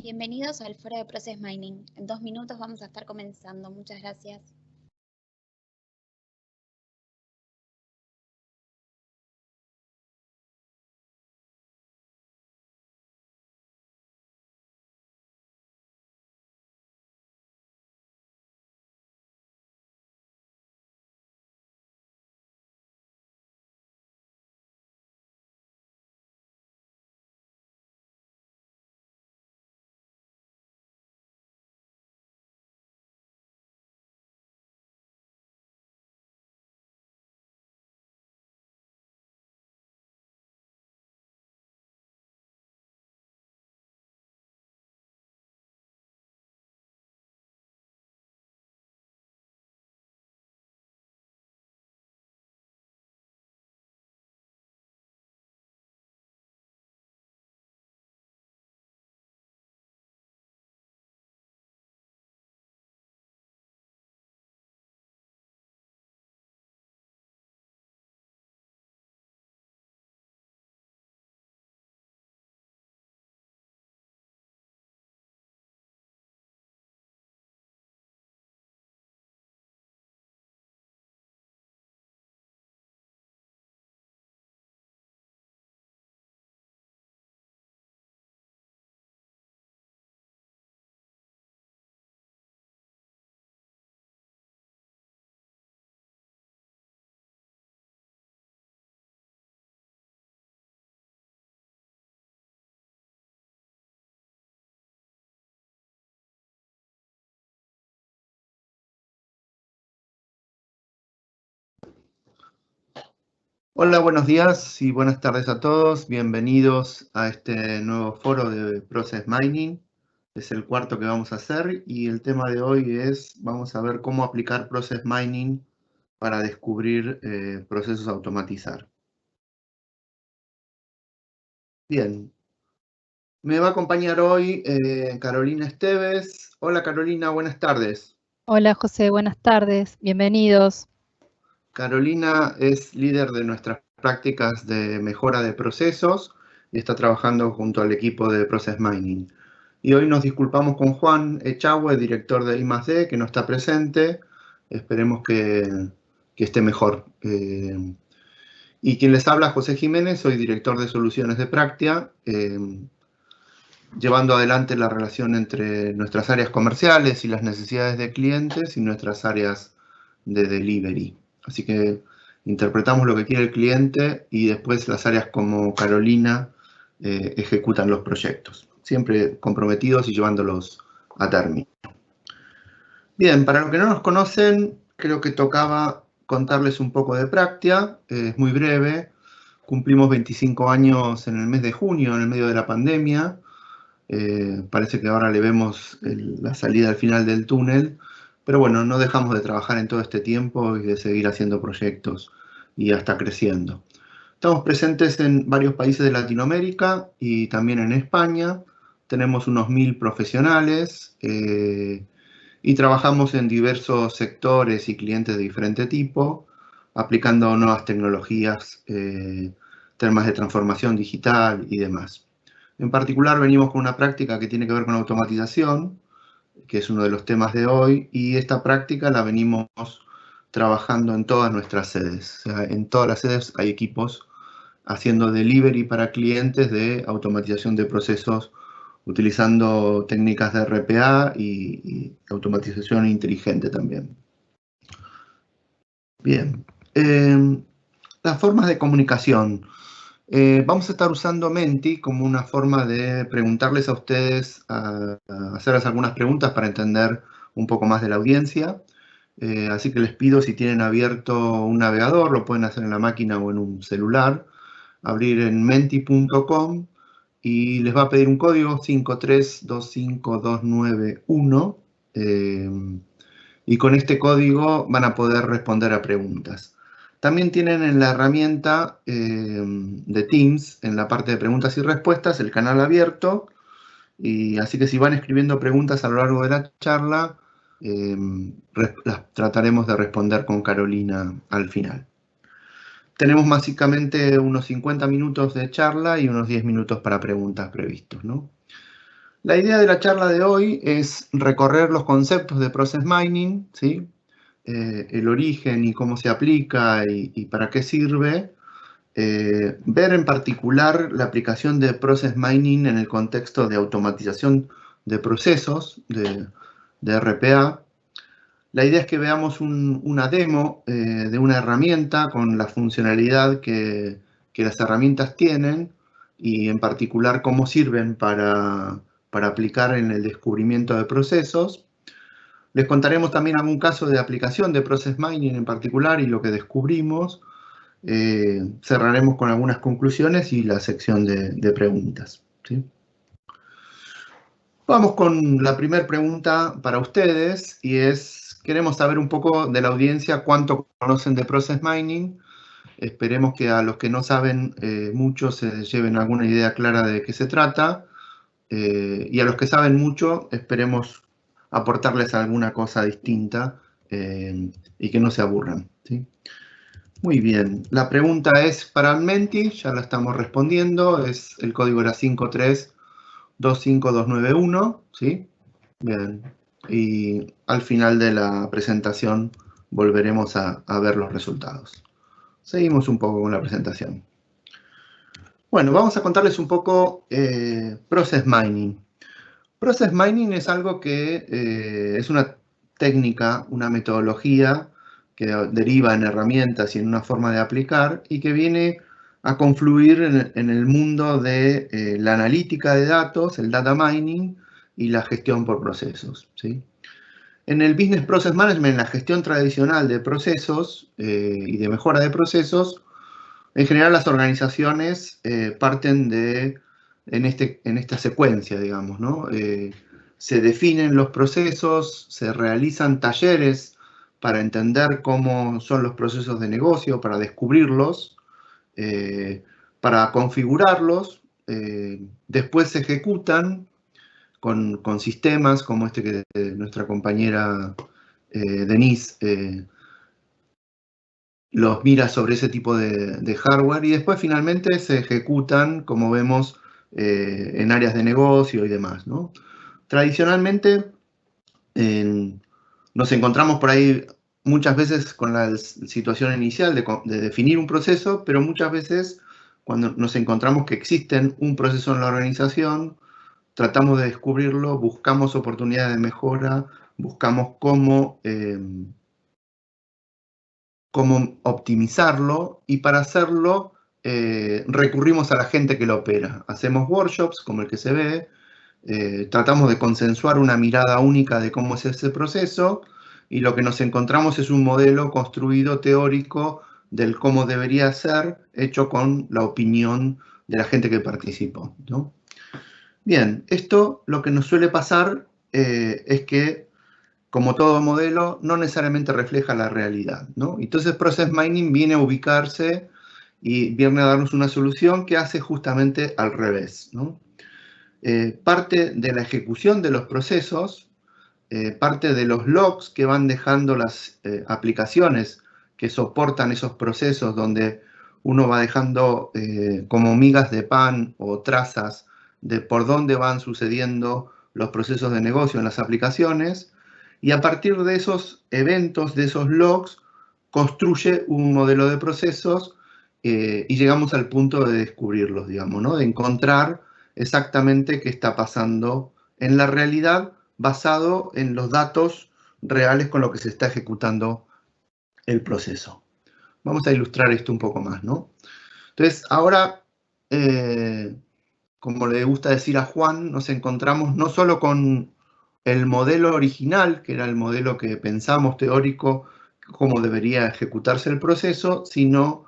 Bienvenidos al foro de Process Mining. En 2 minutos vamos a estar comenzando. Muchas gracias. Hola, buenos días y buenas tardes a todos. Bienvenidos a este nuevo foro de Process Mining. Es el cuarto que vamos a hacer y el tema de hoy es, vamos a ver cómo aplicar Process Mining para descubrir procesos a automatizar. Bien, me va a acompañar hoy Carolina Esteves. Hola Carolina, buenas tardes. Hola José, buenas tardes, bienvenidos. Carolina es líder de nuestras prácticas de mejora de procesos y está trabajando junto al equipo de Process Mining. Y hoy nos disculpamos con Juan Echagüe, director de I+D, que no está presente. Esperemos que esté mejor. Y quien les habla, José Jiménez, soy director de Soluciones de Practia, llevando adelante la relación entre nuestras áreas comerciales y las necesidades de clientes y nuestras áreas de delivery. Así que interpretamos lo que quiere el cliente y después las áreas como Carolina ejecutan los proyectos, siempre comprometidos y llevándolos a término. Bien, para los que no nos conocen, creo que tocaba contarles un poco de Practia, es muy breve. Cumplimos 25 años en el mes de junio, en el medio de la pandemia. Parece que ahora le vemos la salida al final del túnel, pero bueno, no dejamos de trabajar en todo este tiempo y de seguir haciendo proyectos y hasta creciendo. Estamos presentes en varios países de Latinoamérica y también en España. Tenemos unos 1000 profesionales y trabajamos en diversos sectores y clientes de diferente tipo, aplicando nuevas tecnologías, temas de transformación digital y demás. En particular, venimos con una práctica que tiene que ver con automatización, que es uno de los temas de hoy, y esta práctica la venimos trabajando en todas nuestras sedes. O sea, en todas las sedes hay equipos haciendo delivery para clientes de automatización de procesos utilizando técnicas de RPA y automatización inteligente también. Bien. Las formas de comunicación. Vamos a estar usando Menti como una forma de preguntarles a ustedes, hacerles algunas preguntas para entender un poco más de la audiencia. Así que les pido, si tienen abierto un navegador, lo pueden hacer en la máquina o en un celular, abrir en menti.com y les va a pedir un código 5325291 y con este código van a poder responder a preguntas. También tienen en la herramienta de Teams, en la parte de preguntas y respuestas, el canal abierto. Y así que si van escribiendo preguntas a lo largo de la charla, las trataremos de responder con Carolina al final. Tenemos básicamente unos 50 minutos de charla y unos 10 minutos para preguntas previstos, ¿no? La idea de la charla de hoy es recorrer los conceptos de Process Mining, ¿sí? El origen y cómo se aplica y para qué sirve. Ver en particular la aplicación de Process Mining en el contexto de automatización de procesos de RPA. La idea es que veamos una demo de una herramienta con la funcionalidad que las herramientas tienen y en particular cómo sirven para aplicar en el descubrimiento de procesos. Les contaremos también algún caso de aplicación de Process Mining en particular y lo que descubrimos. Cerraremos con algunas conclusiones y la sección de preguntas, ¿sí? Vamos con la primera pregunta para ustedes y es, queremos saber un poco de la audiencia cuánto conocen de Process Mining. Esperemos que a los que no saben mucho se lleven alguna idea clara de qué se trata y a los que saben mucho esperemos aportarles alguna cosa distinta y que no se aburran, ¿sí? Muy bien, la pregunta es para Menti, ya la estamos respondiendo, el código era 5325291, ¿sí? Bien, y al final de la presentación volveremos a ver los resultados. Seguimos un poco con la presentación. Bueno, vamos a contarles un poco Process Mining. Process Mining es algo que es una técnica, una metodología que deriva en herramientas y en una forma de aplicar y que viene a confluir en el mundo de la analítica de datos, el data mining y la gestión por procesos, ¿sí? En el Business Process Management, en la gestión tradicional de procesos y de mejora de procesos, en general las organizaciones parten en esta secuencia, digamos, ¿no? Se definen los procesos, se realizan talleres para entender cómo son los procesos de negocio, para descubrirlos, para configurarlos, después se ejecutan con sistemas como este que nuestra compañera Denise los mira sobre ese tipo de hardware y después finalmente se ejecutan, como vemos, en áreas de negocio y demás, ¿no? Tradicionalmente nos encontramos por ahí muchas veces con la situación inicial de definir un proceso, pero muchas veces cuando nos encontramos que existen un proceso en la organización, tratamos de descubrirlo, buscamos oportunidades de mejora, buscamos cómo optimizarlo y para hacerlo recurrimos a la gente que lo opera. Hacemos workshops como el que se ve, tratamos de consensuar una mirada única de cómo es ese proceso y lo que nos encontramos es un modelo construido teórico del cómo debería ser, hecho con la opinión de la gente que participó, ¿no? Bien, esto lo que nos suele pasar es que, como todo modelo, no necesariamente refleja la realidad, ¿no? Entonces, Process Mining viene a ubicarse y viene a darnos una solución que hace justamente al revés, ¿no? Parte de la ejecución de los procesos, parte de los logs que van dejando las aplicaciones que soportan esos procesos donde uno va dejando como migas de pan o trazas de por dónde van sucediendo los procesos de negocio en las aplicaciones, y a partir de esos eventos, de esos logs, construye un modelo de procesos y llegamos al punto de descubrirlos, digamos, ¿no? De encontrar exactamente qué está pasando en la realidad basado en los datos reales con los que se está ejecutando el proceso. Vamos a ilustrar esto un poco más, ¿no? Entonces, ahora, como le gusta decir a Juan, nos encontramos no solo con el modelo original, que era el modelo que pensamos teórico, cómo debería ejecutarse el proceso, sino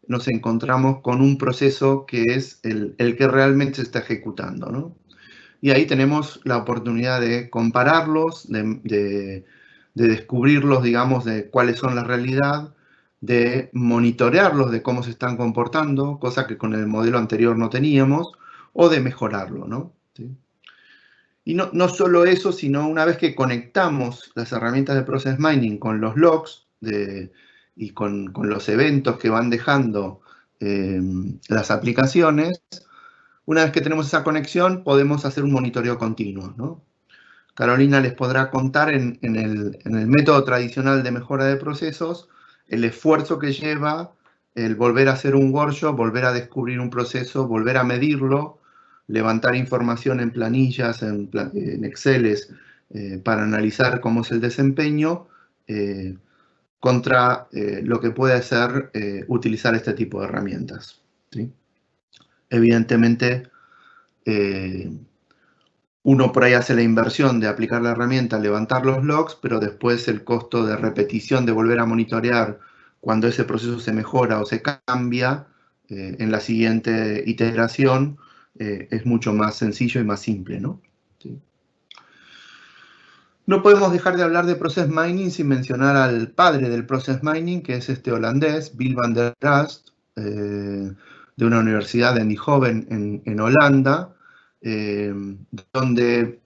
nos encontramos con un proceso que es el que realmente se está ejecutando, ¿no? Y ahí tenemos la oportunidad de compararlos, de descubrirlos, digamos, de cuáles son la realidad, de monitorearlos de cómo se están comportando, cosa que con el modelo anterior no teníamos, o de mejorarlo, ¿no? ¿Sí? Y no solo eso, sino una vez que conectamos las herramientas de Process Mining con los logs y con los eventos que van dejando las aplicaciones, Una vez que tenemos esa conexión, podemos hacer un monitoreo continuo, ¿no? Carolina les podrá contar en el método tradicional de mejora de procesos el esfuerzo que lleva el volver a hacer un workshop, volver a descubrir un proceso, volver a medirlo, levantar información en planillas, en Exceles, para analizar cómo es el desempeño, contra lo que puede ser utilizar este tipo de herramientas, ¿sí? Evidentemente, uno por ahí hace la inversión de aplicar la herramienta, levantar los logs, pero después el costo de repetición de volver a monitorear cuando ese proceso se mejora o se cambia en la siguiente iteración es mucho más sencillo y más simple, ¿no? Sí. No podemos dejar de hablar de Process Mining sin mencionar al padre del Process Mining, que es este holandés, Bill van der Rast, de una universidad de Eindhoven en Holanda, donde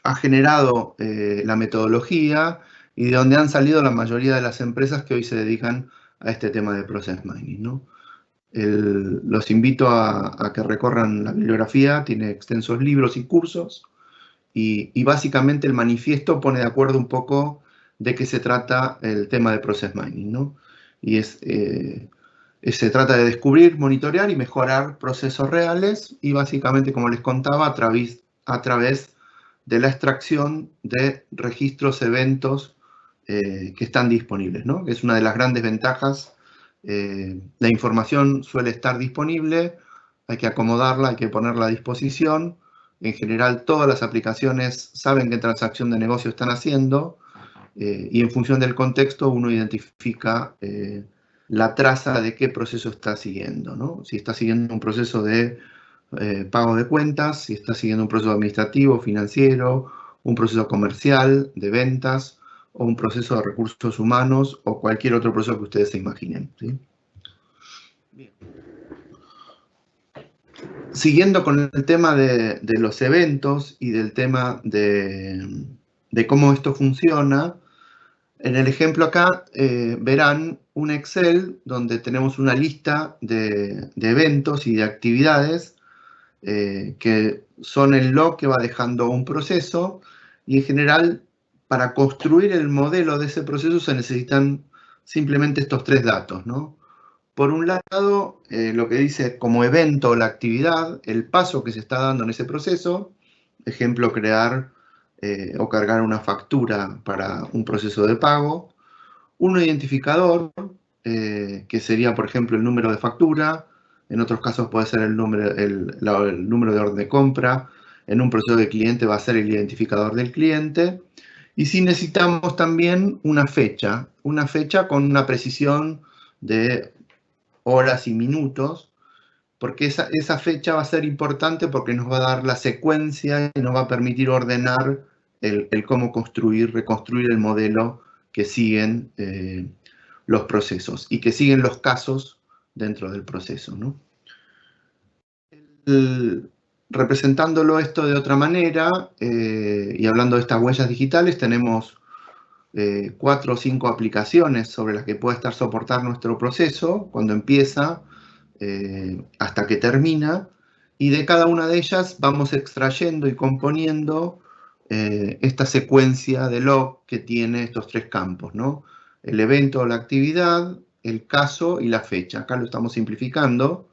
ha generado la metodología y de donde han salido la mayoría de las empresas que hoy se dedican a este tema de Process Mining, ¿no? Los invito a que recorran la bibliografía, tiene extensos libros y cursos, y básicamente el manifiesto pone de acuerdo un poco de qué se trata el tema de Process Mining, ¿no? Y se trata de descubrir, monitorear y mejorar procesos reales y básicamente, como les contaba, a través de la extracción de registros, eventos que están disponibles, ¿no? Es una de las grandes ventajas. La información suele estar disponible, hay que acomodarla, hay que ponerla a disposición. En general, todas las aplicaciones saben qué transacción de negocio están haciendo y en función del contexto uno identifica la traza de qué proceso está siguiendo, ¿no? Si está siguiendo un proceso de pago de cuentas, si está siguiendo un proceso administrativo, financiero, un proceso comercial, de ventas, o un proceso de recursos humanos, o cualquier otro proceso que ustedes se imaginen, ¿sí? Bien. Siguiendo con el tema de los eventos y del tema de cómo esto funciona, en el ejemplo acá verán un Excel donde tenemos una lista de eventos y de actividades que son el log que va dejando un proceso, y en general para construir el modelo de ese proceso se necesitan simplemente estos tres datos, ¿no? Por un lado, lo que dice como evento la actividad, el paso que se está dando en ese proceso, ejemplo, crear o cargar una factura para un proceso de pago, un identificador, que sería, por ejemplo, el número de factura, en otros casos puede ser el número de orden de compra, en un proceso de cliente va a ser el identificador del cliente, y si necesitamos también una fecha con una precisión de horas y minutos, porque esa fecha va a ser importante porque nos va a dar la secuencia y nos va a permitir ordenar el cómo reconstruir el modelo que siguen los procesos y que siguen los casos dentro del proceso, ¿no? Representándolo esto de otra manera y hablando de estas huellas digitales, tenemos 4 o 5 aplicaciones sobre las que puede estar soportar nuestro proceso cuando empieza hasta que termina, y de cada una de ellas vamos extrayendo y componiendo esta secuencia de log que tiene estos tres campos, ¿no? El evento o la actividad, el caso y la fecha. Acá lo estamos simplificando,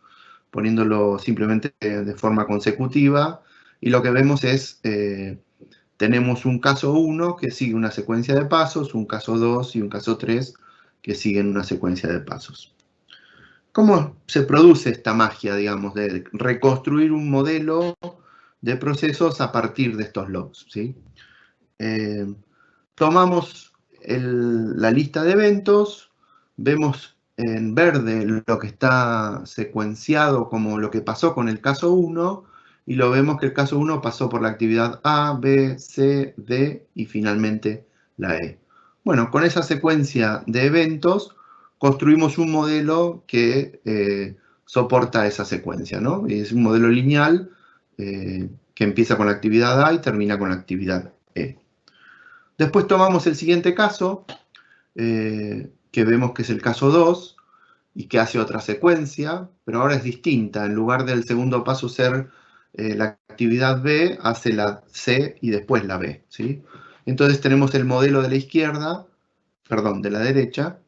poniéndolo simplemente de forma consecutiva, y lo que vemos es tenemos un caso 1 que sigue una secuencia de pasos, un caso 2 y un caso 3 que siguen una secuencia de pasos. ¿Cómo se produce esta magia, digamos, de reconstruir un modelo de procesos a partir de estos logs, ¿sí? Tomamos la lista de eventos, vemos en verde lo que está secuenciado como lo que pasó con el caso 1, y lo vemos que el caso 1 pasó por la actividad A, B, C, D y finalmente la E. Bueno, con esa secuencia de eventos construimos un modelo que soporta esa secuencia, ¿no? Y es un modelo lineal que empieza con la actividad A y termina con la actividad E. Después tomamos el siguiente caso, que vemos que es el caso 2, y que hace otra secuencia, pero ahora es distinta. En lugar del segundo paso ser la actividad B, hace la C y después la B, ¿sí? Entonces tenemos el modelo de la izquierda, perdón, de la derecha,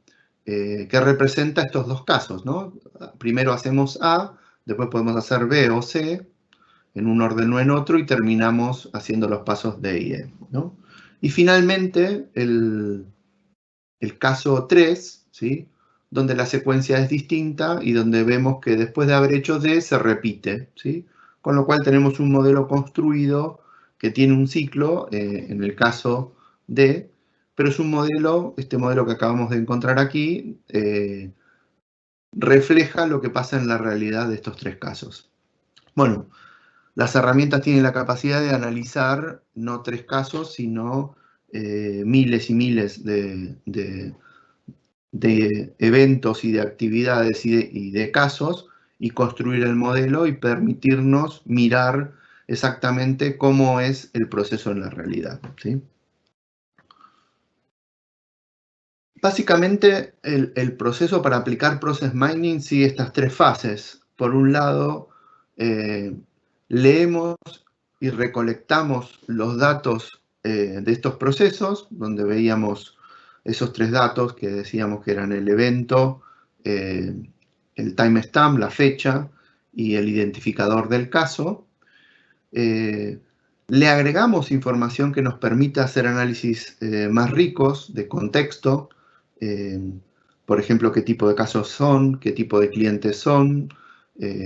que representa estos dos casos, ¿no? Primero hacemos A, después podemos hacer B o C, en un orden o en otro, y terminamos haciendo los pasos D y E, ¿no? Y finalmente, el caso 3, ¿sí? Donde la secuencia es distinta y donde vemos que después de haber hecho D se repite, ¿sí? Con lo cual tenemos un modelo construido que tiene un ciclo, en el caso D, pero es un modelo, este modelo que acabamos de encontrar aquí, refleja lo que pasa en la realidad de estos tres casos. Bueno, las herramientas tienen la capacidad de analizar no tres casos, sino miles y miles de eventos y de actividades y de casos, y construir el modelo y permitirnos mirar exactamente cómo es el proceso en la realidad, ¿sí? Básicamente, el proceso para aplicar Process Mining sigue estas tres fases. Por un lado, leemos y recolectamos los datos de estos procesos, donde veíamos esos tres datos que decíamos que eran el evento, el timestamp, la fecha, y el identificador del caso. Le agregamos información que nos permita hacer análisis más ricos de contexto, por ejemplo, qué tipo de casos son, qué tipo de clientes son.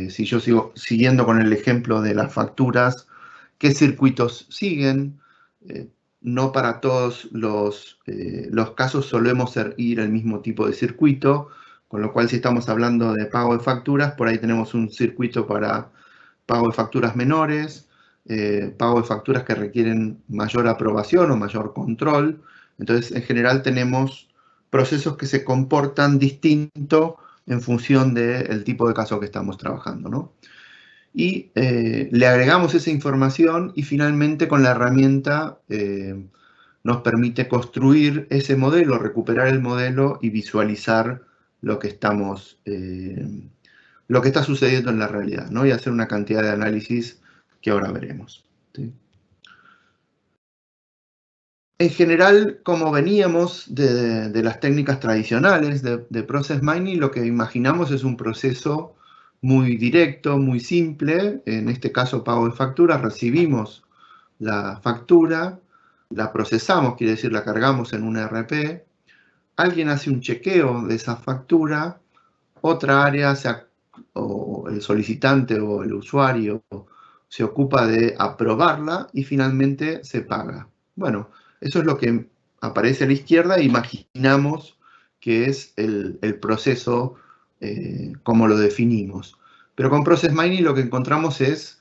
Si yo sigo siguiendo con el ejemplo de las facturas, qué circuitos siguen. No para todos los casos solemos ir al mismo tipo de circuito, con lo cual si estamos hablando de pago de facturas, por ahí tenemos un circuito para pago de facturas menores, pago de facturas que requieren mayor aprobación o mayor control. Entonces, en general tenemos procesos que se comportan distinto en función del tipo de caso que estamos trabajando, ¿no? Y le agregamos esa información y finalmente con la herramienta nos permite construir ese modelo, recuperar el modelo y visualizar lo que está sucediendo en la realidad, ¿no? Y hacer una cantidad de análisis que ahora veremos, ¿sí? En general, como veníamos de las técnicas tradicionales de Process Mining, lo que imaginamos es un proceso muy directo, muy simple. En este caso, pago de facturas, recibimos la factura, la procesamos, quiere decir, la cargamos en un ERP. Alguien hace un chequeo de esa factura, otra área, o el solicitante o el usuario, se ocupa de aprobarla y finalmente se paga. Bueno, eso es lo que aparece a la izquierda. Imaginamos que es el proceso como lo definimos. Pero con Process Mining lo que encontramos es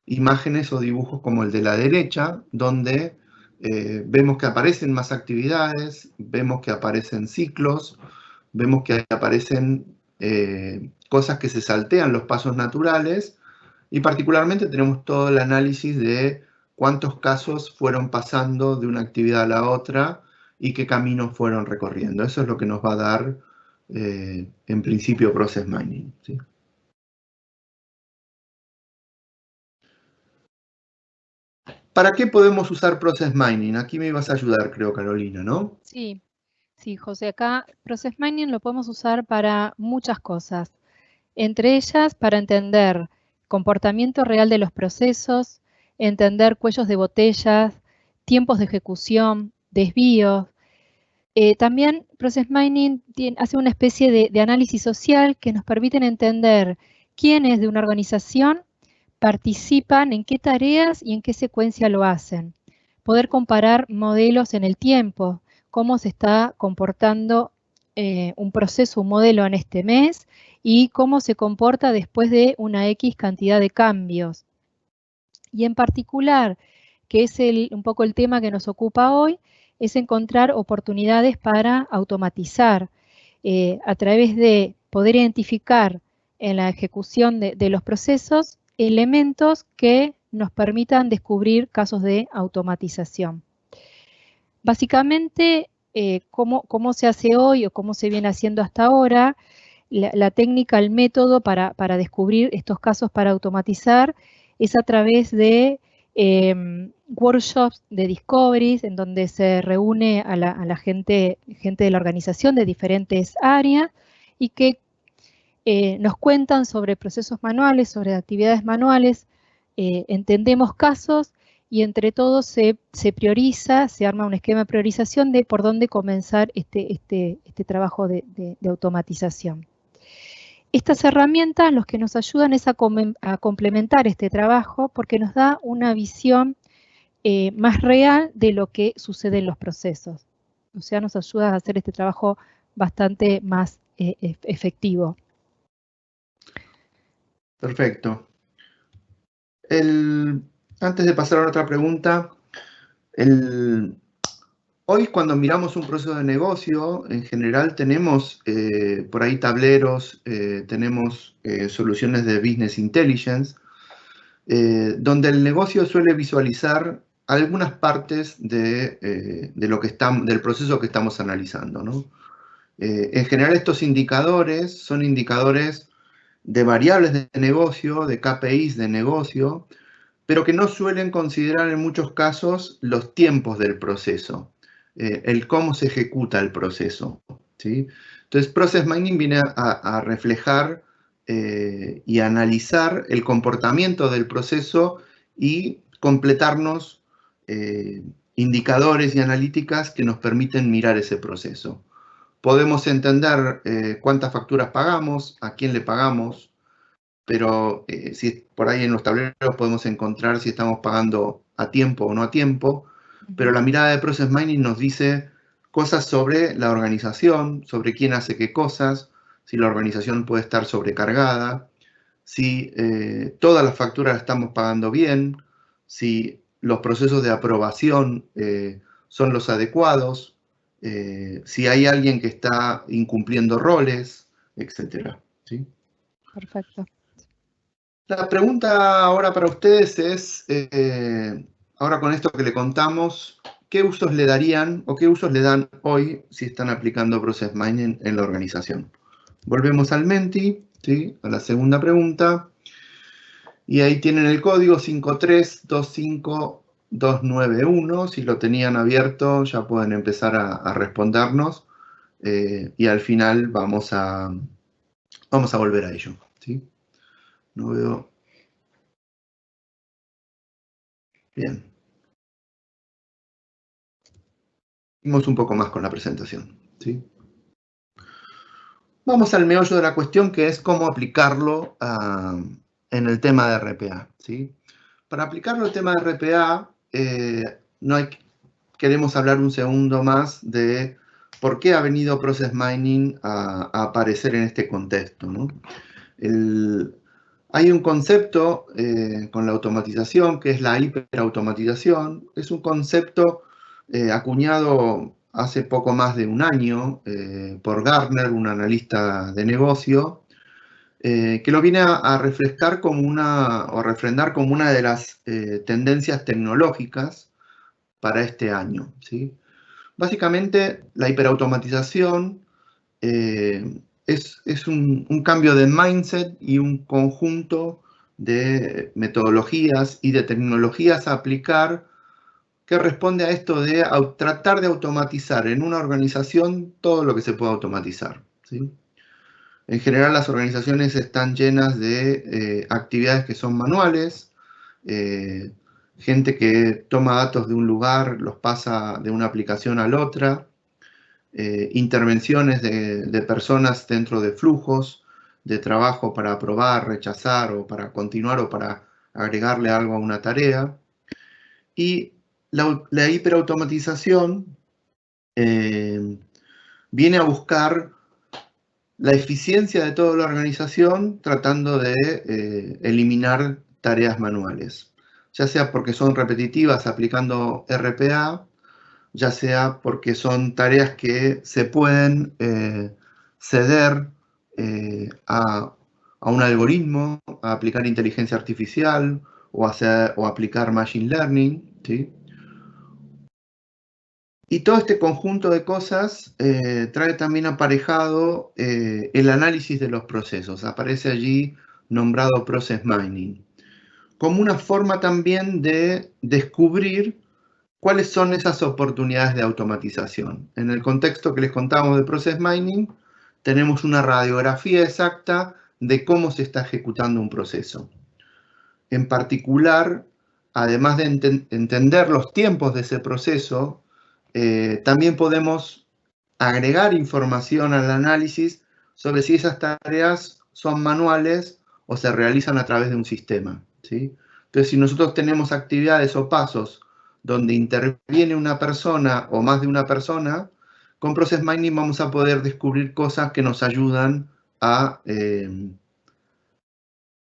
imágenes o dibujos como el de la derecha, donde vemos que aparecen más actividades, vemos que aparecen ciclos, vemos que aparecen cosas que se saltean los pasos naturales, y particularmente tenemos todo el análisis de cuántos casos fueron pasando de una actividad a la otra y qué caminos fueron recorriendo. Eso es lo que nos va a dar, en principio, Process Mining, ¿sí? ¿Para qué podemos usar Process Mining? Aquí me ibas a ayudar, creo, Carolina, ¿no? Sí, sí, José, acá Process Mining lo podemos usar para muchas cosas. Entre ellas, para entender comportamiento real de los procesos, entender cuellos de botellas, tiempos de ejecución, desvíos. También Process Mining hace una especie de análisis social que nos permiten entender quiénes de una organización participan, en qué tareas y en qué secuencia lo hacen. Poder comparar modelos en el tiempo, cómo se está comportando un proceso, un modelo en este mes y cómo se comporta después de una X cantidad de cambios. Y en particular, que es un poco el tema que nos ocupa hoy, es encontrar oportunidades para automatizar a través de poder identificar en la ejecución de los procesos elementos que nos permitan descubrir casos de automatización. Básicamente, cómo se hace hoy o cómo se viene haciendo hasta ahora, la técnica, el método para descubrir estos casos para automatizar es a través de workshops de discoveries, en donde se reúne a la gente de la organización de diferentes áreas y que nos cuentan sobre procesos manuales, sobre actividades manuales, entendemos casos y entre todos se prioriza, se arma un esquema de priorización de por dónde comenzar este trabajo de automatización. Estas herramientas los que nos ayudan es a complementar este trabajo porque nos da una visión más real de lo que sucede en los procesos. O sea, nos ayuda a hacer este trabajo bastante más efectivo. Perfecto. Antes de pasar a otra pregunta, hoy cuando miramos un proceso de negocio, en general tenemos por ahí tableros, tenemos soluciones de business intelligence, donde el negocio suele visualizar algunas partes de lo que del proceso que estamos analizando, ¿no? En general estos indicadores son indicadores de variables de negocio, de KPIs de negocio, pero que no suelen considerar en muchos casos los tiempos del proceso, el cómo se ejecuta el proceso, ¿sí? Entonces, Process Mining viene a reflejar y analizar el comportamiento del proceso y completarnos indicadores y analíticas que nos permiten mirar ese proceso. Podemos entender cuántas facturas pagamos, a quién le pagamos, pero si por ahí en los tableros podemos encontrar si estamos pagando a tiempo o no a tiempo, pero la mirada de Process Mining nos dice cosas sobre la organización, sobre quién hace qué cosas, si la organización puede estar sobrecargada, si todas las facturas estamos pagando bien, si los procesos de aprobación son los adecuados, si hay alguien que está incumpliendo roles, etc. ¿Sí? Perfecto. La pregunta ahora para ustedes es, ahora con esto que le contamos, ¿qué usos le darían o qué usos le dan hoy si están aplicando Process Mining en la organización? Volvemos al Menti, ¿sí? A la segunda pregunta. Y ahí tienen el código 5325291. Si lo tenían abierto, ya pueden empezar a respondernos. Y al final vamos a volver a ello, ¿sí? No veo. Bien. Seguimos un poco más con la presentación, ¿sí? Vamos al meollo de la cuestión, que es cómo aplicarlo en el tema de RPA, ¿sí? Para aplicarlo al tema de RPA, queremos hablar un segundo más de por qué ha venido Process Mining a aparecer en este contexto, ¿no? Hay un concepto con la automatización que es la hiperautomatización. Es un concepto acuñado hace poco más de un año por Gartner, un analista de negocio, que lo viene a refrescar como o a refrendar como una de las tendencias tecnológicas para este año, ¿sí? Básicamente, la hiperautomatización es un cambio de mindset y un conjunto de metodologías y de tecnologías a aplicar que responde a esto de tratar de automatizar en una organización todo lo que se pueda automatizar, ¿sí? En general, las organizaciones están llenas de actividades que son manuales, gente que toma datos de un lugar, los pasa de una aplicación a la otra, intervenciones de personas dentro de flujos de trabajo para aprobar, rechazar o para continuar o para agregarle algo a una tarea. Y la hiperautomatización viene a buscar la eficiencia de toda la organización tratando de eliminar tareas manuales, ya sea porque son repetitivas aplicando RPA, ya sea porque son tareas que se pueden ceder a un algoritmo, a aplicar inteligencia artificial o aplicar machine learning, ¿sí? Y todo este conjunto de cosas trae también aparejado el análisis de los procesos. Aparece allí nombrado Process Mining, como una forma también de descubrir cuáles son esas oportunidades de automatización. En el contexto que les contábamos de Process Mining, tenemos una radiografía exacta de cómo se está ejecutando un proceso. En particular, además de entender los tiempos de ese proceso, también podemos agregar información al análisis sobre si esas tareas son manuales o se realizan a través de un sistema, ¿sí? Entonces, si nosotros tenemos actividades o pasos donde interviene una persona o más de una persona, con Process Mining vamos a poder descubrir cosas que nos ayudan a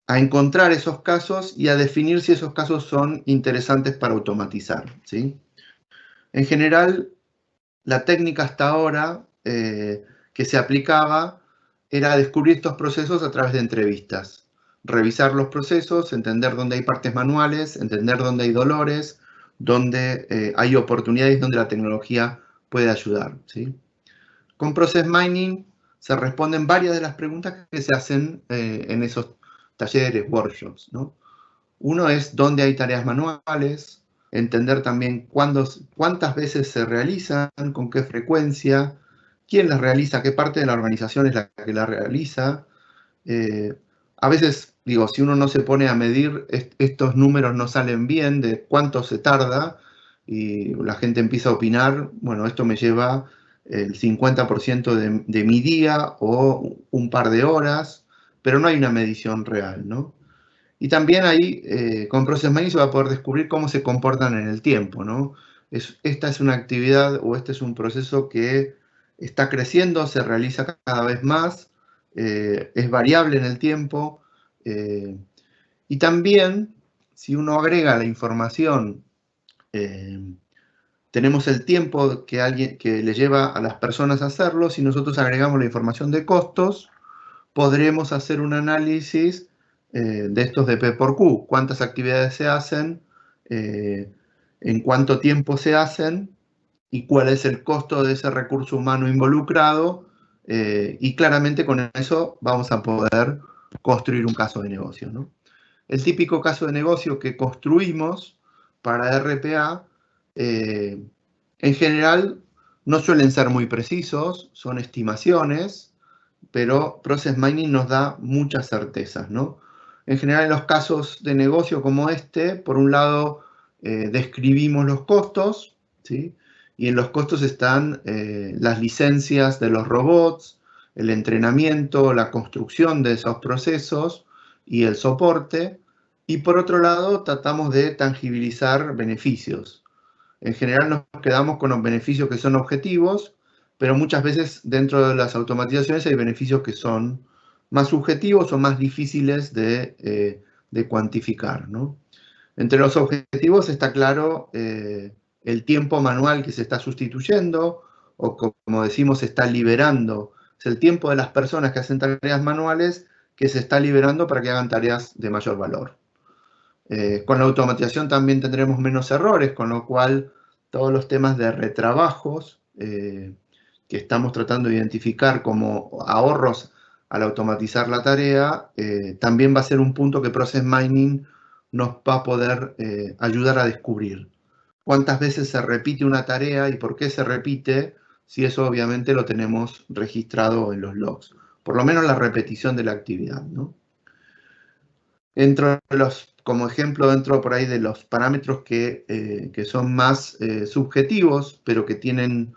encontrar esos casos y a definir si esos casos son interesantes para automatizar, ¿sí? En general, la técnica hasta ahora que se aplicaba era descubrir estos procesos a través de entrevistas. Revisar los procesos, entender dónde hay partes manuales, entender dónde hay dolores, dónde hay oportunidades, donde la tecnología puede ayudar, ¿sí? Con Process Mining se responden varias de las preguntas que se hacen en esos talleres, workshops, ¿no? Uno es dónde hay tareas manuales, entender también cuántas veces se realizan, con qué frecuencia, quién las realiza, qué parte de la organización es la que la realiza. A veces, digo, si uno no se pone a medir, estos números no salen bien de cuánto se tarda y la gente empieza a opinar, bueno, esto me lleva el 50% de mi día o un par de horas, pero no hay una medición real, ¿no? Y también ahí, con Process Mining se va a poder descubrir cómo se comportan en el tiempo, ¿no? Esta es una actividad o este es un proceso que está creciendo, se realiza cada vez más, es variable en el tiempo. Y también, si uno agrega la información, tenemos el tiempo que le lleva a las personas a hacerlo. Si nosotros agregamos la información de costos, podremos hacer un análisis de estos de P por Q. Cuántas actividades se hacen, en cuánto tiempo se hacen y cuál es el costo de ese recurso humano involucrado. Y claramente con eso vamos a poder construir un caso de negocio, ¿no? El típico caso de negocio que construimos para RPA, en general, no suelen ser muy precisos, son estimaciones, pero Process Mining nos da muchas certezas, ¿no? En general, en los casos de negocio como este, por un lado, describimos los costos, ¿sí? Y en los costos están las licencias de los robots, el entrenamiento, la construcción de esos procesos y el soporte. Y por otro lado, tratamos de tangibilizar beneficios. En general nos quedamos con los beneficios que son objetivos, pero muchas veces dentro de las automatizaciones hay beneficios que son más subjetivos o más difíciles de cuantificar, ¿no? Entre los objetivos está claro el tiempo manual que se está sustituyendo, o como decimos, se está liberando. Es el tiempo de las personas que hacen tareas manuales que se está liberando para que hagan tareas de mayor valor. Con la automatización también tendremos menos errores, con lo cual todos los temas de retrabajos que estamos tratando de identificar como ahorros al automatizar la tarea, también va a ser un punto que Process Mining nos va a poder ayudar a descubrir. Cuántas veces se repite una tarea y por qué se repite, si eso obviamente lo tenemos registrado en los logs. Por lo menos la repetición de la actividad, ¿no? Como ejemplo, dentro por ahí de los parámetros que son más subjetivos, pero que tienen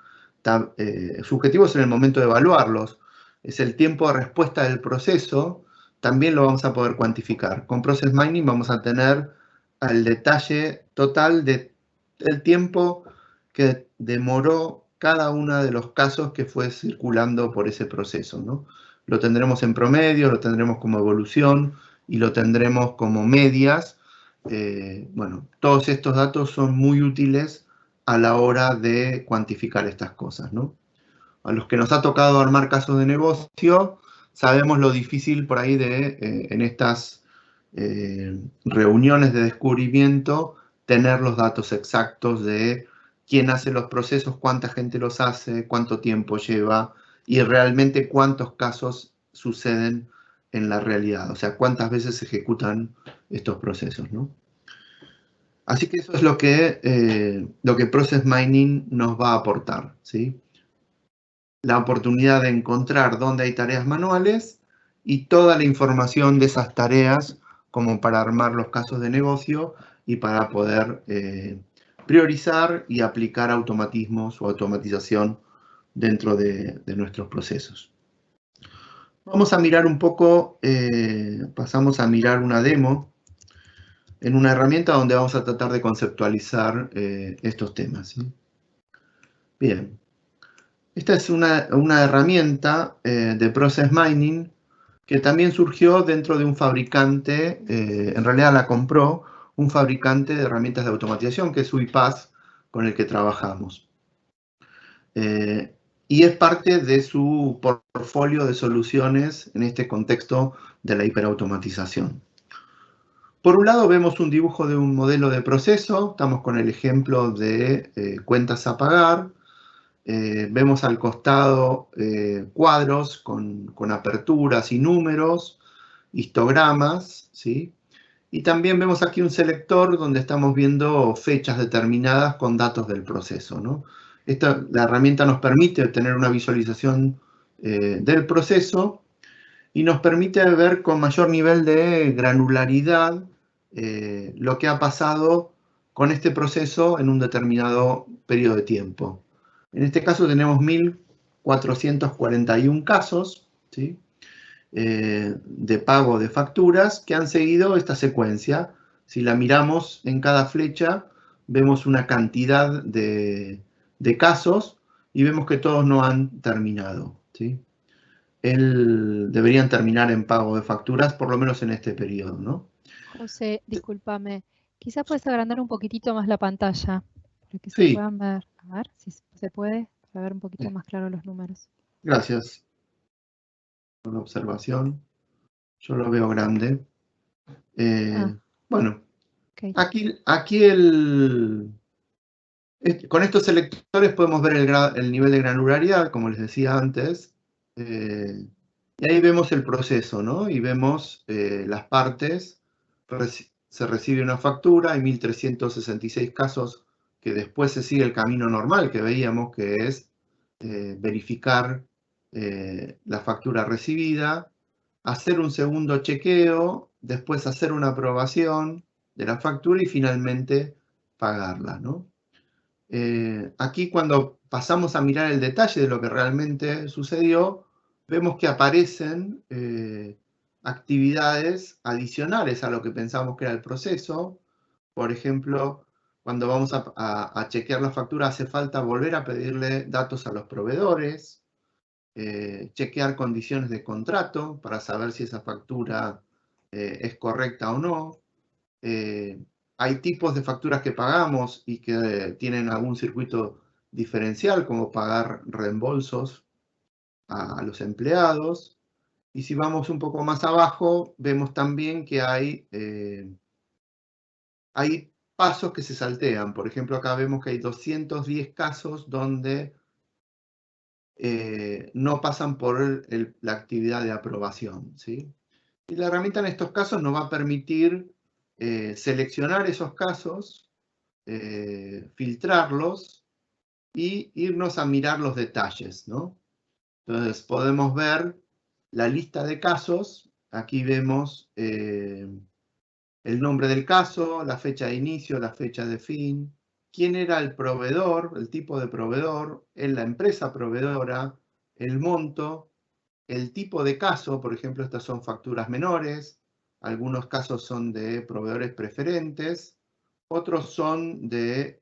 subjetivos en el momento de evaluarlos, es el tiempo de respuesta del proceso, también lo vamos a poder cuantificar. Con Process Mining vamos a tener el detalle total del tiempo que demoró cada uno de los casos que fue circulando por ese proceso, ¿no? Lo tendremos en promedio, lo tendremos como evolución, y lo tendremos como medias. Bueno, todos estos datos son muy útiles a la hora de cuantificar estas cosas, ¿no? A los que nos ha tocado armar casos de negocio, sabemos lo difícil por ahí en estas reuniones de descubrimiento, tener los datos exactos de quién hace los procesos, cuánta gente los hace, cuánto tiempo lleva y realmente cuántos casos suceden en la realidad, o sea, cuántas veces se ejecutan estos procesos, ¿no? Así que eso es lo que Process Mining nos va a aportar, ¿sí? La oportunidad de encontrar dónde hay tareas manuales y toda la información de esas tareas como para armar los casos de negocio y para poder priorizar y aplicar automatismos o automatización dentro de nuestros procesos. Vamos a mirar un poco, pasamos a mirar una demo en una herramienta donde vamos a tratar de conceptualizar estos temas, ¿sí? Bien. Esta es una herramienta de Process Mining que también surgió dentro de un fabricante, en realidad la compró un fabricante de herramientas de automatización, que es UiPath, con el que trabajamos. Y es parte de su portfolio de soluciones en este contexto de la hiperautomatización. Por un lado vemos un dibujo de un modelo de proceso, estamos con el ejemplo de cuentas a pagar. Vemos al costado cuadros con aperturas y números, histogramas, ¿sí? Y también vemos aquí un selector donde estamos viendo fechas determinadas con datos del proceso, ¿no? La herramienta nos permite tener una visualización del proceso y nos permite ver con mayor nivel de granularidad lo que ha pasado con este proceso en un determinado periodo de tiempo. En este caso tenemos 1.441 casos, ¿sí? De pago de facturas que han seguido esta secuencia. Si la miramos en cada flecha, vemos una cantidad de casos y vemos que todos no han terminado, ¿sí? Deberían terminar en pago de facturas, por lo menos en este periodo, ¿no? José, discúlpame, quizás puedes agrandar un poquitito más la pantalla para que se Sí. puedan ver. A ver si se puede, para ver un poquito más claro los números. Gracias por la observación. Yo lo veo grande. Bueno, Okay. aquí con estos selectores podemos ver el nivel de granularidad, como les decía antes. Y ahí vemos el proceso, ¿no? Y vemos las partes. Se recibe una factura, hay 1.366 casos que después se sigue el camino normal que veíamos, que es verificar la factura recibida, hacer un segundo chequeo, después hacer una aprobación de la factura y finalmente pagarla, ¿no? Aquí cuando pasamos a mirar el detalle de lo que realmente sucedió, vemos que aparecen actividades adicionales a lo que pensamos que era el proceso. Por ejemplo, cuando vamos a chequear la factura, hace falta volver a pedirle datos a los proveedores, chequear condiciones de contrato para saber si esa factura es correcta o no. Hay tipos de facturas que pagamos y que tienen algún circuito diferencial, como pagar reembolsos a los empleados. Y si vamos un poco más abajo, vemos también que hay pasos que se saltean. Por ejemplo, acá vemos que hay 210 casos donde no pasan por la actividad de aprobación, ¿sí? Y la herramienta en estos casos nos va a permitir seleccionar esos casos, filtrarlos y irnos a mirar los detalles, ¿no? Entonces podemos ver la lista de casos. Aquí vemos el nombre del caso, la fecha de inicio, la fecha de fin, quién era el proveedor, el tipo de proveedor, la empresa proveedora, el monto, el tipo de caso. Por ejemplo, estas son facturas menores, algunos casos son de proveedores preferentes, otros son de,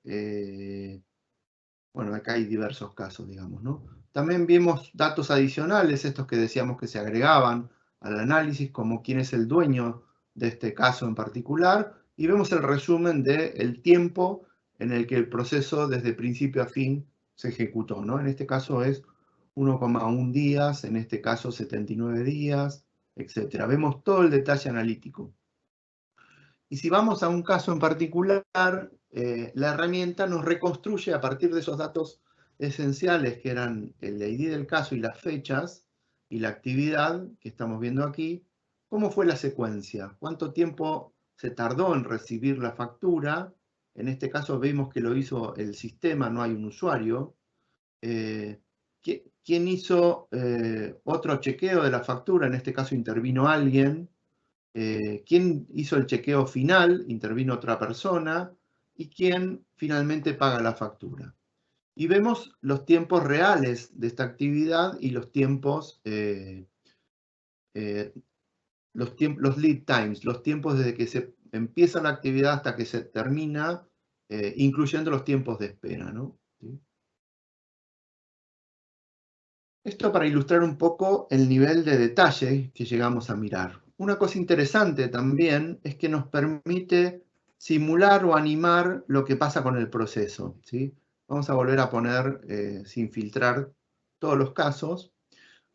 bueno, acá hay diversos casos, digamos, ¿no? También vimos datos adicionales, estos que decíamos que se agregaban al análisis, como quién es el dueño de este caso en particular, y vemos el resumen del tiempo en el que el proceso desde principio a fin se ejecutó, ¿no? En este caso es 1,1 días, en este caso 79 días, etc. Vemos todo el detalle analítico. Y si vamos a un caso en particular, la herramienta nos reconstruye a partir de esos datos esenciales que eran el ID del caso y las fechas y la actividad que estamos viendo aquí, cómo fue la secuencia, cuánto tiempo se tardó en recibir la factura. En este caso vemos que lo hizo el sistema, no hay un usuario. ¿Quién hizo otro chequeo de la factura? En este caso intervino alguien. ¿Quién hizo el chequeo final? Intervino otra persona. ¿Y quién finalmente paga la factura? Y vemos los tiempos reales de esta actividad y los tiempos, los lead times, los tiempos desde que se empieza la actividad hasta que se termina, incluyendo los tiempos de espera, ¿no? ¿Sí? Esto para ilustrar un poco el nivel de detalle que llegamos a mirar. Una cosa interesante también es que nos permite simular o animar lo que pasa con el proceso, ¿sí? Vamos a volver a poner, sin filtrar, todos los casos,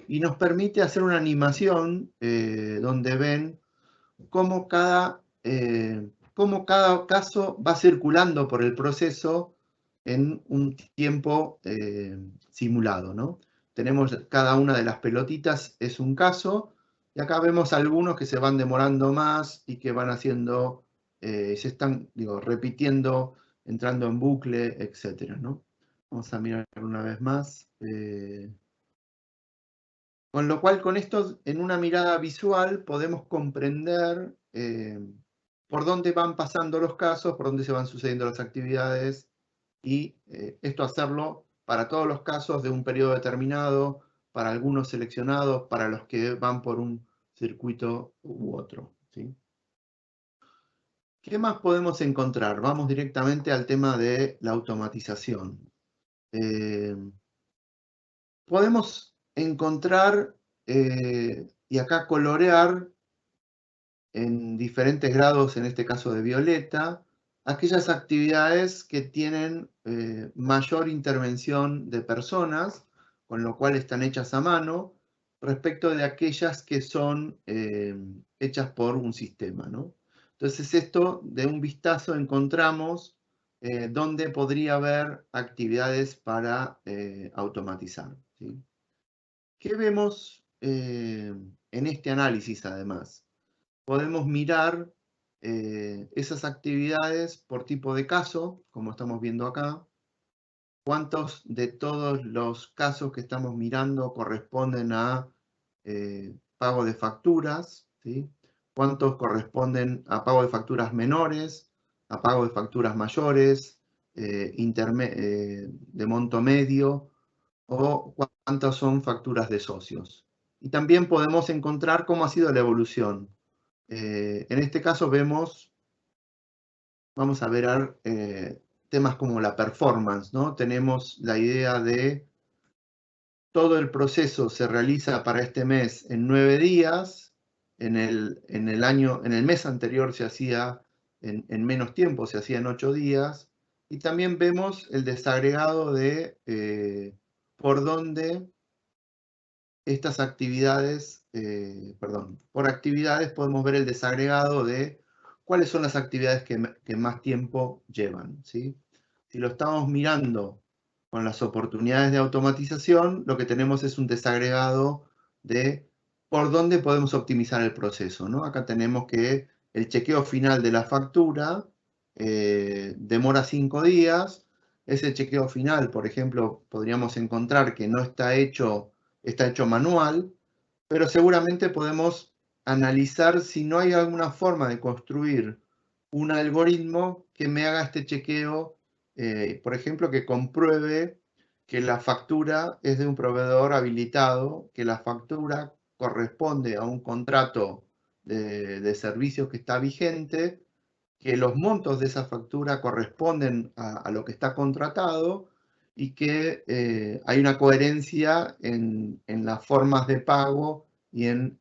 y nos permite hacer una animación donde ven cómo cada caso va circulando por el proceso en un tiempo simulado, ¿no? Tenemos cada una de las pelotitas es un caso, y acá vemos algunos que se van demorando más y que van haciendo, se están, repitiendo, entrando en bucle, etcétera, ¿no? Vamos a mirar una vez más. Con lo cual, con esto, en una mirada visual, podemos comprender por dónde van pasando los casos, por dónde se van sucediendo las actividades, y esto hacerlo para todos los casos de un periodo determinado, para algunos seleccionados, para los que van por un circuito u otro, ¿sí? ¿Qué más podemos encontrar? Vamos directamente al tema de la automatización. Podemos encontrar y acá colorear en diferentes grados, en este caso de violeta, aquellas actividades que tienen mayor intervención de personas, con lo cual están hechas a mano, respecto de aquellas que son hechas por un sistema, ¿no? Entonces esto, de un vistazo, encontramos dónde podría haber actividades para automatizar, ¿sí? ¿Qué vemos en este análisis, además? Podemos mirar esas actividades por tipo de caso, como estamos viendo acá. ¿Cuántos de todos los casos que estamos mirando corresponden a pago de facturas? ¿Sí? ¿Cuántos corresponden a pago de facturas menores, a pago de facturas mayores, de monto medio, o cuántas son facturas de socios? Y también podemos encontrar cómo ha sido la evolución. En este caso vamos a ver temas como la performance, ¿no? Tenemos la idea de todo el proceso se realiza para este mes en 9 días, en el mes anterior se hacía en menos tiempo, se hacía en 8 días, y también vemos el desagregado de por dónde estas actividades, por actividades podemos ver el desagregado de cuáles son las actividades que más tiempo llevan, ¿sí? Si lo estamos mirando con las oportunidades de automatización, lo que tenemos es un desagregado de por dónde podemos optimizar el proceso, ¿no? Acá tenemos que el chequeo final de la factura demora 5 días. Ese chequeo final, por ejemplo, podríamos encontrar que no está hecho manual, pero seguramente podemos analizar si no hay alguna forma de construir un algoritmo que me haga este chequeo, por ejemplo, que compruebe que la factura es de un proveedor habilitado, que la factura corresponde a un contrato de servicios que está vigente, que los montos de esa factura corresponden a lo que está contratado, y que hay una coherencia en las formas de pago y en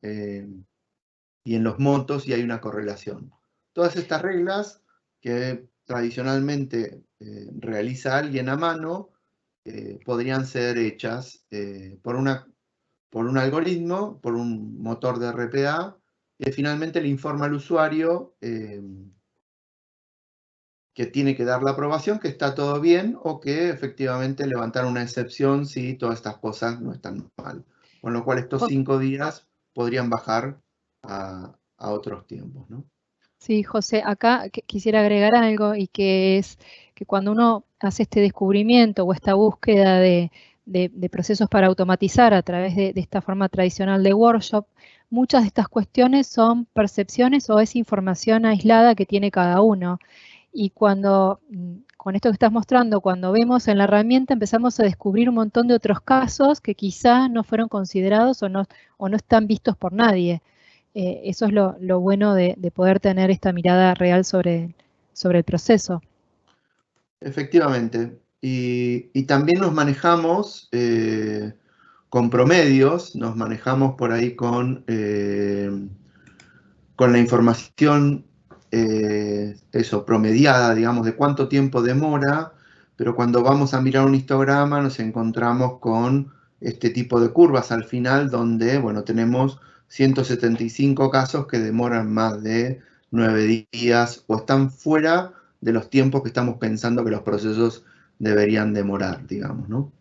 los montos, y hay una correlación. Todas estas reglas que tradicionalmente realiza alguien a mano podrían ser hechas por un algoritmo, por un motor de RPA, que finalmente le informa al usuario que tiene que dar la aprobación, que está todo bien, o que efectivamente levantar una excepción si todas estas cosas no están mal. Con lo cual estos 5 días podrían bajar a otros tiempos, ¿no? Sí, José, acá quisiera agregar algo, y que es que cuando uno hace este descubrimiento o esta búsqueda de procesos para automatizar a través de esta forma tradicional de workshop, muchas de estas cuestiones son percepciones o es información aislada que tiene cada uno. Y cuando, con esto que estás mostrando, cuando vemos en la herramienta, empezamos a descubrir un montón de otros casos que quizá no fueron considerados o no están vistos por nadie. Eso es lo bueno de poder tener esta mirada real sobre el proceso. Efectivamente. Y también nos manejamos con promedios, nos manejamos por ahí con la información promediada, digamos, de cuánto tiempo demora, pero cuando vamos a mirar un histograma nos encontramos con este tipo de curvas al final donde, bueno, tenemos 175 casos que demoran más de 9 días o están fuera de los tiempos que estamos pensando que los procesos deberían demorar, digamos, ¿no?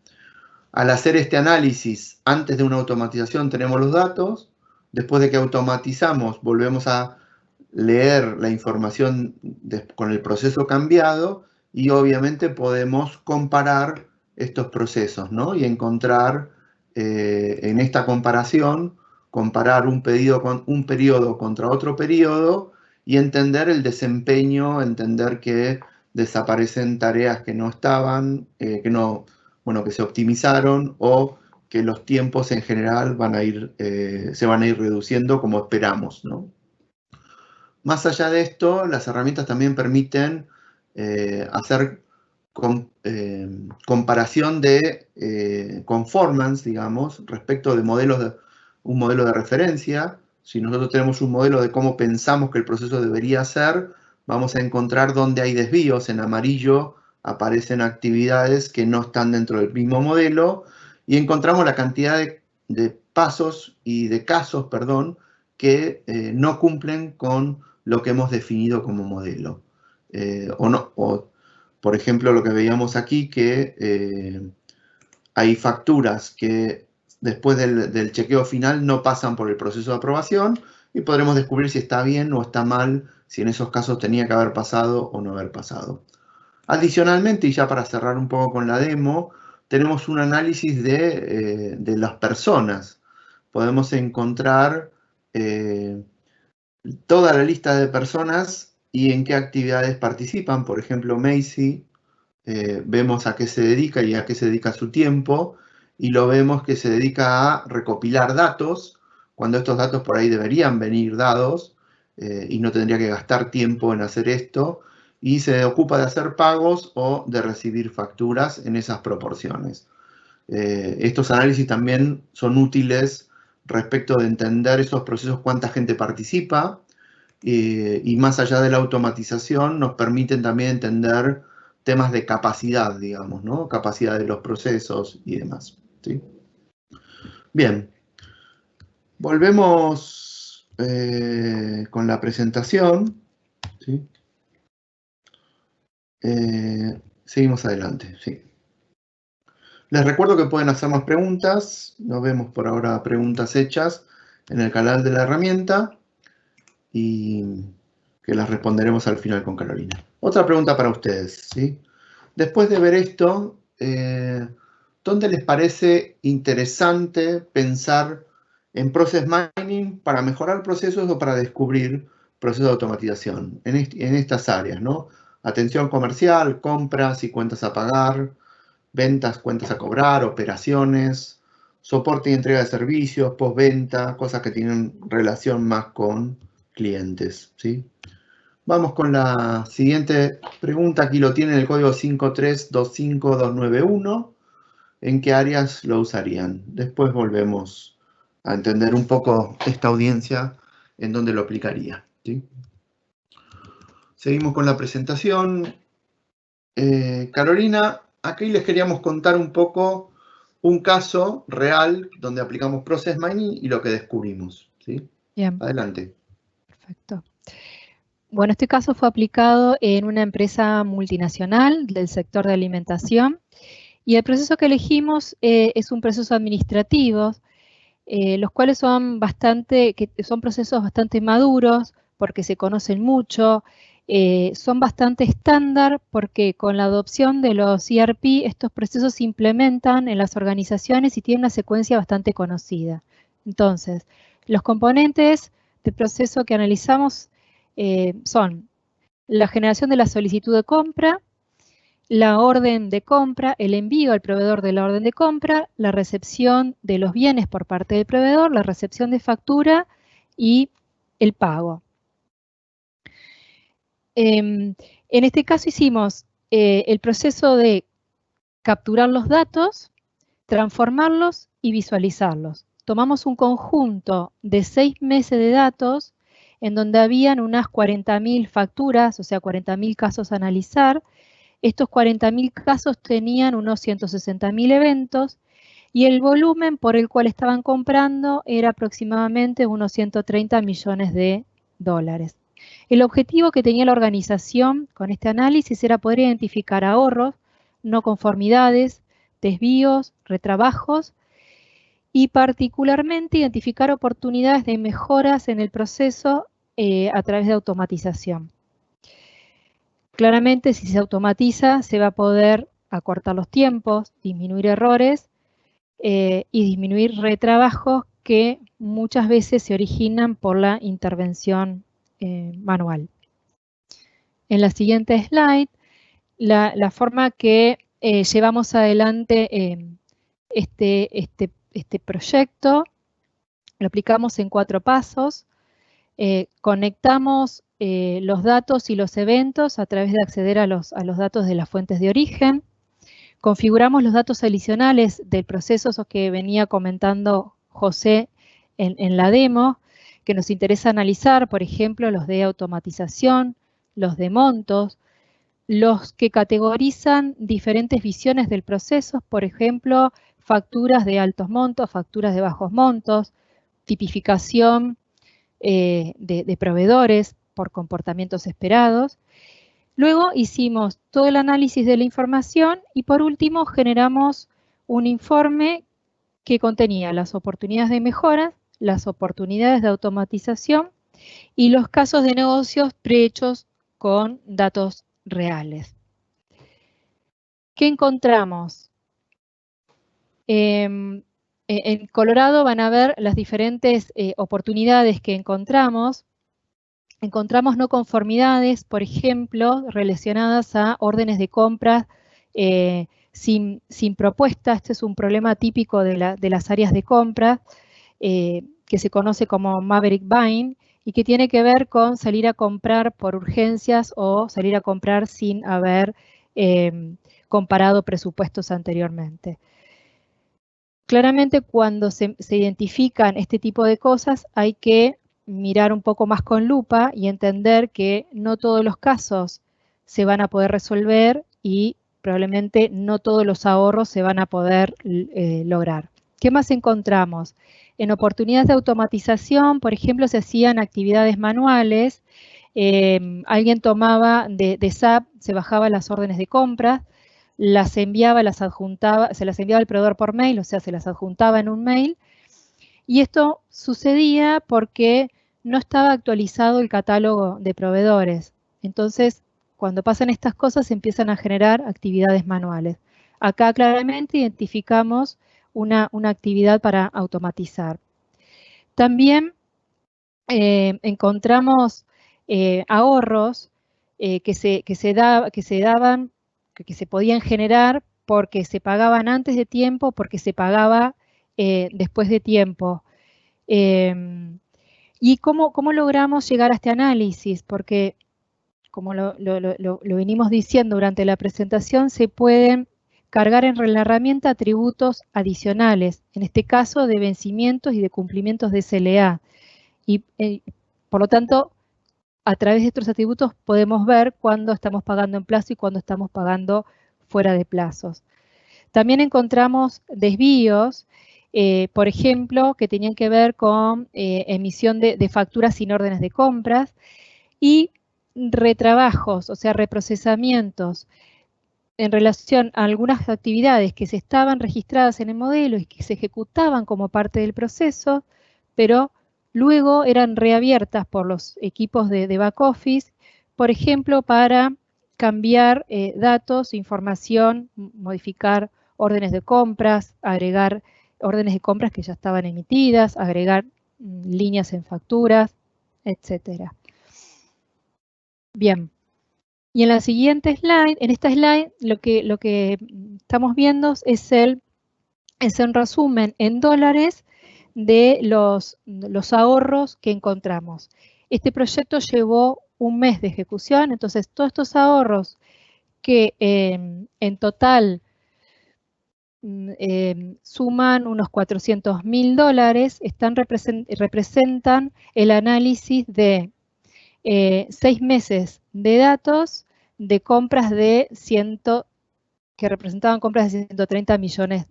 Al hacer este análisis antes de una automatización tenemos los datos, después de que automatizamos volvemos a leer la información con el proceso cambiado y obviamente podemos comparar estos procesos, ¿no? Y encontrar en esta comparación, comparar un periodo contra otro periodo y entender el desempeño, entender que desaparecen tareas que no estaban, que se optimizaron o que los tiempos en general se van a ir reduciendo como esperamos, ¿no? Más allá de esto, las herramientas también permiten hacer comparación de conformance, digamos, respecto de un modelo de referencia. Si nosotros tenemos un modelo de cómo pensamos que el proceso debería ser, vamos a encontrar dónde hay desvíos. En amarillo aparecen actividades que no están dentro del mismo modelo y encontramos la cantidad de pasos y de casos, perdón, que no cumplen con lo que hemos definido como modelo. Por ejemplo, lo que veíamos aquí, que hay facturas que después del chequeo final no pasan por el proceso de aprobación y podremos descubrir si está bien o está mal, si en esos casos tenía que haber pasado o no haber pasado. Adicionalmente, y ya para cerrar un poco con la demo, tenemos un análisis de las personas. Podemos encontrar toda la lista de personas y en qué actividades participan. Por ejemplo, Macy, vemos a qué se dedica y a qué se dedica su tiempo, y lo vemos que se dedica a recopilar datos, cuando estos datos por ahí deberían venir dados, y no tendría que gastar tiempo en hacer esto, y se ocupa de hacer pagos o de recibir facturas en esas proporciones. Estos análisis también son útiles respecto de entender esos procesos, cuánta gente participa, y más allá de la automatización nos permiten también entender temas de capacidad, digamos, ¿no? Capacidad de los procesos y demás, ¿sí? Bien, volvemos con la presentación, ¿sí? Seguimos adelante, sí. Les recuerdo que pueden hacer más preguntas. No vemos por ahora preguntas hechas en el canal de la herramienta y que las responderemos al final con Carolina. Otra pregunta para ustedes, ¿sí? Después de ver esto, ¿dónde les parece interesante pensar en Process Mining para mejorar procesos o para descubrir procesos de automatización? En estas áreas, ¿no? Atención comercial, compras y cuentas a pagar, ventas, cuentas a cobrar, operaciones, soporte y entrega de servicios, postventa, cosas que tienen relación más con clientes, ¿sí? Vamos con la siguiente pregunta. Aquí lo tienen el código 5325291. ¿En qué áreas lo usarían? Después volvemos a entender un poco esta audiencia en dónde lo aplicaría, ¿sí? Seguimos con la presentación. Carolina, aquí les queríamos contar un poco un caso real donde aplicamos Process Mining y lo que descubrimos, ¿sí? Bien. Adelante. Perfecto. Bueno, este caso fue aplicado en una empresa multinacional del sector de alimentación y el proceso que elegimos es un proceso administrativo, los cuales son procesos bastante maduros porque se conocen mucho, son bastante estándar porque con la adopción de los ERP estos procesos se implementan en las organizaciones y tienen una secuencia bastante conocida. Entonces, los componentes del proceso que analizamos son la generación de la solicitud de compra, la orden de compra, el envío al proveedor de la orden de compra, la recepción de los bienes por parte del proveedor, la recepción de factura y el pago. En este caso hicimos el proceso de capturar los datos, transformarlos y visualizarlos. Tomamos un conjunto de 6 meses de datos en donde habían unas 40.000 facturas, o sea, 40.000 casos a analizar. Estos 40.000 casos tenían unos 160.000 eventos y el volumen por el cual estaban comprando era aproximadamente unos 130 millones de dólares. El objetivo que tenía la organización con este análisis era poder identificar ahorros, no conformidades, desvíos, retrabajos y particularmente identificar oportunidades de mejoras en el proceso a través de automatización. Claramente, si se automatiza, se va a poder acortar los tiempos, disminuir errores y disminuir retrabajos que muchas veces se originan por la intervención manual. En la siguiente slide, la forma que llevamos adelante este proyecto, lo aplicamos en 4 pasos. Conectamos los datos y los eventos a través de acceder a los datos de las fuentes de origen. Configuramos los datos adicionales del proceso que venía comentando José en la demo, que nos interesa analizar, por ejemplo, los de automatización, los de montos, los que categorizan diferentes visiones del proceso, por ejemplo, facturas de altos montos, facturas de bajos montos, tipificación de proveedores por comportamientos esperados. Luego hicimos todo el análisis de la información y por último generamos un informe que contenía las oportunidades de mejora, las oportunidades de automatización y los casos de negocios prehechos con datos reales. ¿Qué encontramos? En Colorado van a ver las diferentes oportunidades que encontramos. Encontramos no conformidades, por ejemplo, relacionadas a órdenes de compra sin propuesta. Este es un problema típico de las áreas de compra que se conoce como Maverick Buying y que tiene que ver con salir a comprar por urgencias o salir a comprar sin haber comparado presupuestos anteriormente. Claramente, cuando se identifican este tipo de cosas, hay que mirar un poco más con lupa y entender que no todos los casos se van a poder resolver y probablemente no todos los ahorros se van a poder lograr. ¿Qué más encontramos? En oportunidades de automatización, por ejemplo, se hacían actividades manuales. Alguien tomaba de SAP, se bajaba las órdenes de compra, las enviaba, las adjuntaba, se las enviaba al proveedor por mail, o sea, se las adjuntaba en un mail. Y esto sucedía porque no estaba actualizado el catálogo de proveedores. Entonces, cuando pasan estas cosas, se empiezan a generar actividades manuales. Acá claramente identificamos una actividad para automatizar. También encontramos ahorros que se podían generar porque se pagaban antes de tiempo, porque se pagaba después de tiempo. ¿Y cómo logramos llegar a este análisis? Porque, como lo venimos diciendo durante la presentación, se pueden cargar en la herramienta atributos adicionales, en este caso de vencimientos y de cumplimientos de SLA. Y por lo tanto, a través de estos atributos podemos ver cuándo estamos pagando en plazo y cuándo estamos pagando fuera de plazos. También encontramos desvíos, por ejemplo, que tenían que ver con emisión de facturas sin órdenes de compras y retrabajos, o sea, reprocesamientos en relación a algunas actividades que se estaban registradas en el modelo y que se ejecutaban como parte del proceso, pero luego eran reabiertas por los equipos de back office, por ejemplo, para cambiar datos, información, modificar órdenes de compras, agregar órdenes de compras que ya estaban emitidas, agregar líneas en facturas, etc. Bien. Y en la siguiente slide, en esta slide, lo que estamos viendo es un resumen en dólares de los ahorros que encontramos. Este proyecto llevó un mes de ejecución, entonces todos estos ahorros que en total suman unos $400.000, representan el análisis de 6 meses de datos de compras que representaban compras de $130 millones.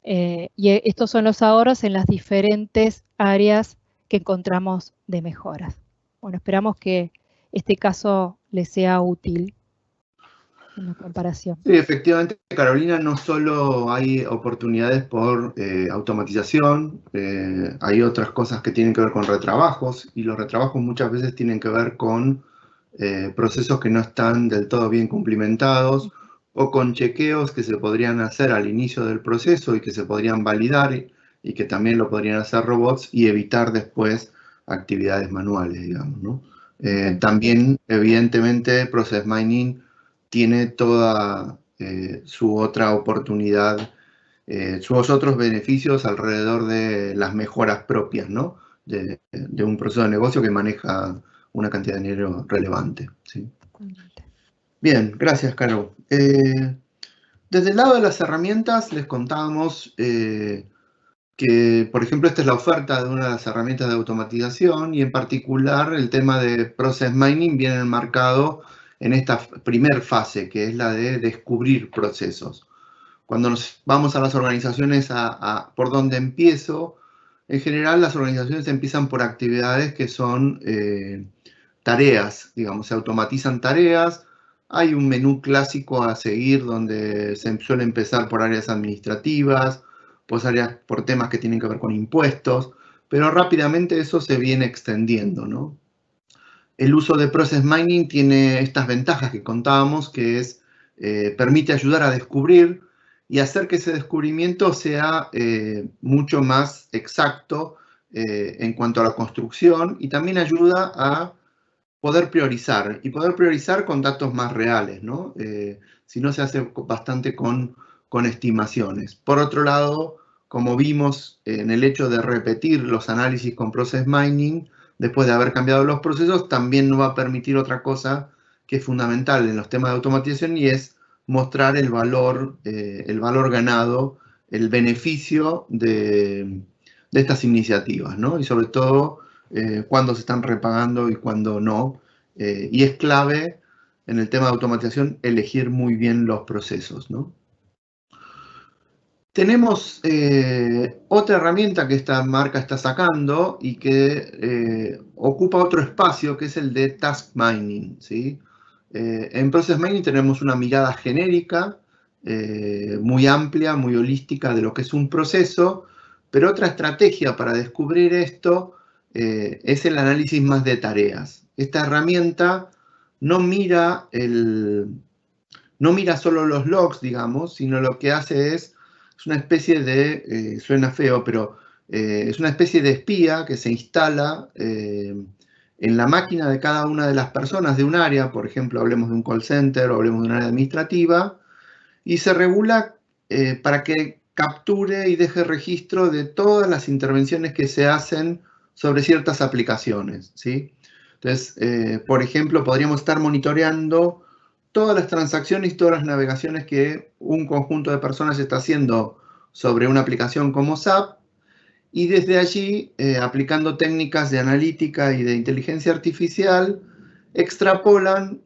Y estos son los ahorros en las diferentes áreas que encontramos de mejoras. Bueno, esperamos que este caso les sea útil en la comparación. Sí, efectivamente, Carolina, no solo hay oportunidades por automatización, hay otras cosas que tienen que ver con retrabajos, y los retrabajos muchas veces tienen que ver con procesos que no están del todo bien cumplimentados, o con chequeos que se podrían hacer al inicio del proceso y que se podrían validar y que también lo podrían hacer robots y evitar después actividades manuales, digamos, ¿no? También, evidentemente, Process Mining tiene toda su otra oportunidad, sus otros beneficios alrededor de las mejoras propias, ¿no? de un proceso de negocio que maneja una cantidad de dinero relevante, ¿sí? Bien, gracias, Caro. Desde el lado de las herramientas les contábamos que, por ejemplo, esta es la oferta de una de las herramientas de automatización, y en particular el tema de Process Mining viene enmarcado en esta primer fase, que es la de descubrir procesos. Cuando nos vamos a las organizaciones por donde empiezo, en general las organizaciones empiezan por actividades que son tareas, digamos, se automatizan tareas. Hay un menú clásico a seguir donde se suele empezar por áreas administrativas, por temas que tienen que ver con impuestos, pero rápidamente eso se viene extendiendo, ¿no? El uso de Process Mining tiene estas ventajas que contábamos, que es, permite ayudar a descubrir y hacer que ese descubrimiento sea mucho más exacto en cuanto a la construcción, y también ayuda a poder priorizar, y poder priorizar con datos más reales, ¿no? Si no, se hace bastante con estimaciones. Por otro lado, como vimos en el hecho de repetir los análisis con Process Mining, después de haber cambiado los procesos, también nos va a permitir otra cosa que es fundamental en los temas de automatización, y es mostrar el valor ganado, el beneficio de estas iniciativas, ¿no? Y sobre todo, cuándo se están repagando y cuándo no. Y es clave en el tema de automatización elegir muy bien los procesos, ¿no? Tenemos otra herramienta que esta marca está sacando y que ocupa otro espacio, que es el de Task Mining, ¿sí? En Process Mining tenemos una mirada genérica, muy amplia, muy holística de lo que es un proceso, pero otra estrategia para descubrir esto es el análisis más de tareas. Esta herramienta no mira solo los logs, digamos, sino lo que hace es una especie de, suena feo, pero es una especie de espía que se instala en la máquina de cada una de las personas de un área. Por ejemplo, hablemos de un call center o hablemos de un área administrativa, y se regula para que capture y deje registro de todas las intervenciones que se hacen sobre ciertas aplicaciones, ¿sí? Entonces, por ejemplo, podríamos estar monitoreando todas las transacciones, todas las navegaciones que un conjunto de personas está haciendo sobre una aplicación como SAP, y desde allí, aplicando técnicas de analítica y de inteligencia artificial, extrapolan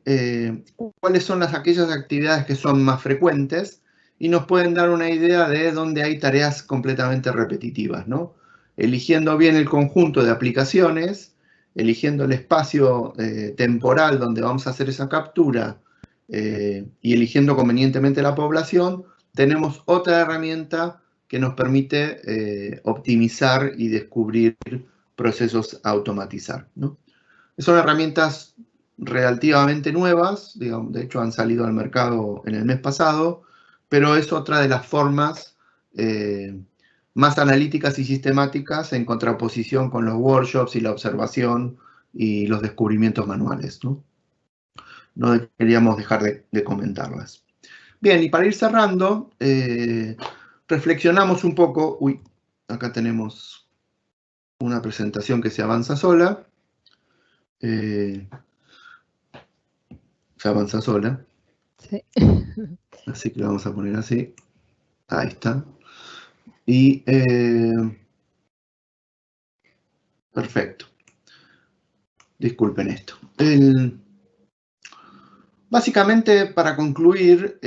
cuáles son aquellas actividades que son más frecuentes, y nos pueden dar una idea de dónde hay tareas completamente repetitivas, ¿no? Eligiendo bien el conjunto de aplicaciones, eligiendo el espacio temporal donde vamos a hacer esa captura y eligiendo convenientemente la población, tenemos otra herramienta que nos permite optimizar y descubrir procesos a automatizar, ¿no? Son herramientas relativamente nuevas, digamos, de hecho han salido al mercado en el mes pasado, pero es otra de las formas más analíticas y sistemáticas en contraposición con los workshops y la observación y los descubrimientos manuales, ¿no? No queríamos dejar de comentarlas. Bien, y para ir cerrando, reflexionamos un poco. Uy, acá tenemos una presentación que se avanza sola. Se avanza sola. Sí. Así que lo vamos a poner así. Ahí está. Y perfecto. Disculpen esto. Básicamente, para concluir,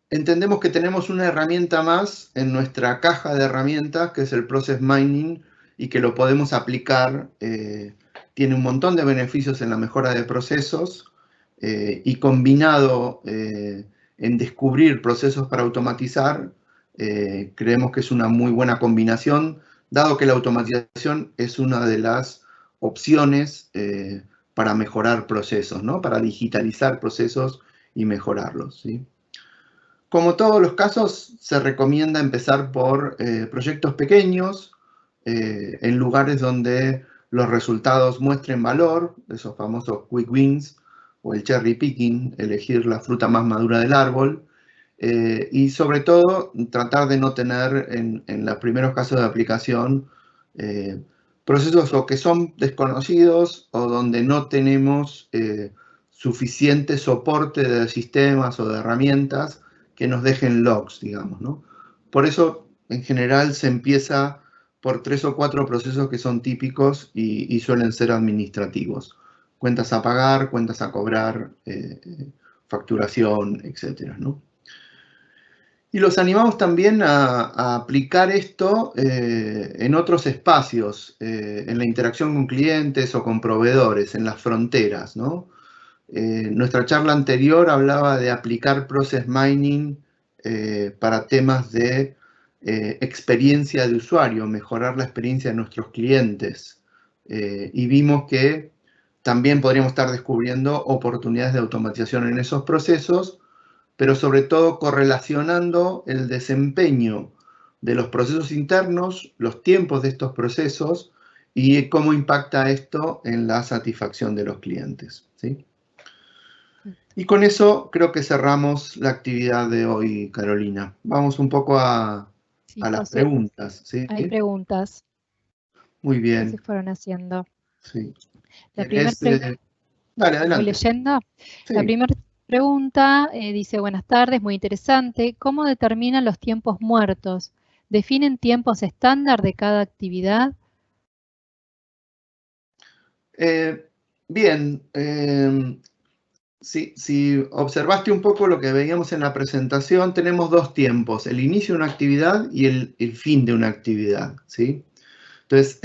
entendemos que tenemos una herramienta más en nuestra caja de herramientas, que es el Process Mining, y que lo podemos aplicar. Tiene un montón de beneficios en la mejora de procesos, y combinado en descubrir procesos para automatizar, creemos que es una muy buena combinación, dado que la automatización es una de las opciones para mejorar procesos, ¿no? Para digitalizar procesos y mejorarlos, ¿sí? Como todos los casos, se recomienda empezar por proyectos pequeños, en lugares donde los resultados muestren valor, esos famosos quick wins, o el cherry picking, elegir la fruta más madura del árbol, y sobre todo tratar de no tener en los primeros casos de aplicación procesos o que son desconocidos o donde no tenemos suficiente soporte de sistemas o de herramientas que nos dejen logs, digamos, ¿no? Por eso, en general, se empieza por 3 o 4 procesos que son típicos y suelen ser administrativos. Cuentas a pagar, cuentas a cobrar, facturación, etcétera, ¿no? Y los animamos también a aplicar esto en otros espacios, en la interacción con clientes o con proveedores, en las fronteras, ¿no? Nuestra charla anterior hablaba de aplicar Process Mining para temas de experiencia de usuario, mejorar la experiencia de nuestros clientes. Y vimos que también podríamos estar descubriendo oportunidades de automatización en esos procesos, pero sobre todo correlacionando el desempeño de los procesos internos, los tiempos de estos procesos y cómo impacta esto en la satisfacción de los clientes, ¿sí? Y con eso creo que cerramos la actividad de hoy, Carolina. Vamos un poco a las José, preguntas, ¿sí? hay preguntas Muy que bien. se fueron haciendo. Sí. La primera pregunta. Dale, ¿Voy adelante. leyendo? Sí. La primera pregunta dice, buenas tardes, muy interesante. ¿Cómo determinan los tiempos muertos? ¿Definen tiempos estándar de cada actividad? Bien. Si observaste un poco lo que veíamos en la presentación, tenemos 2 tiempos, el inicio de una actividad y el fin de una actividad, ¿sí? Entonces,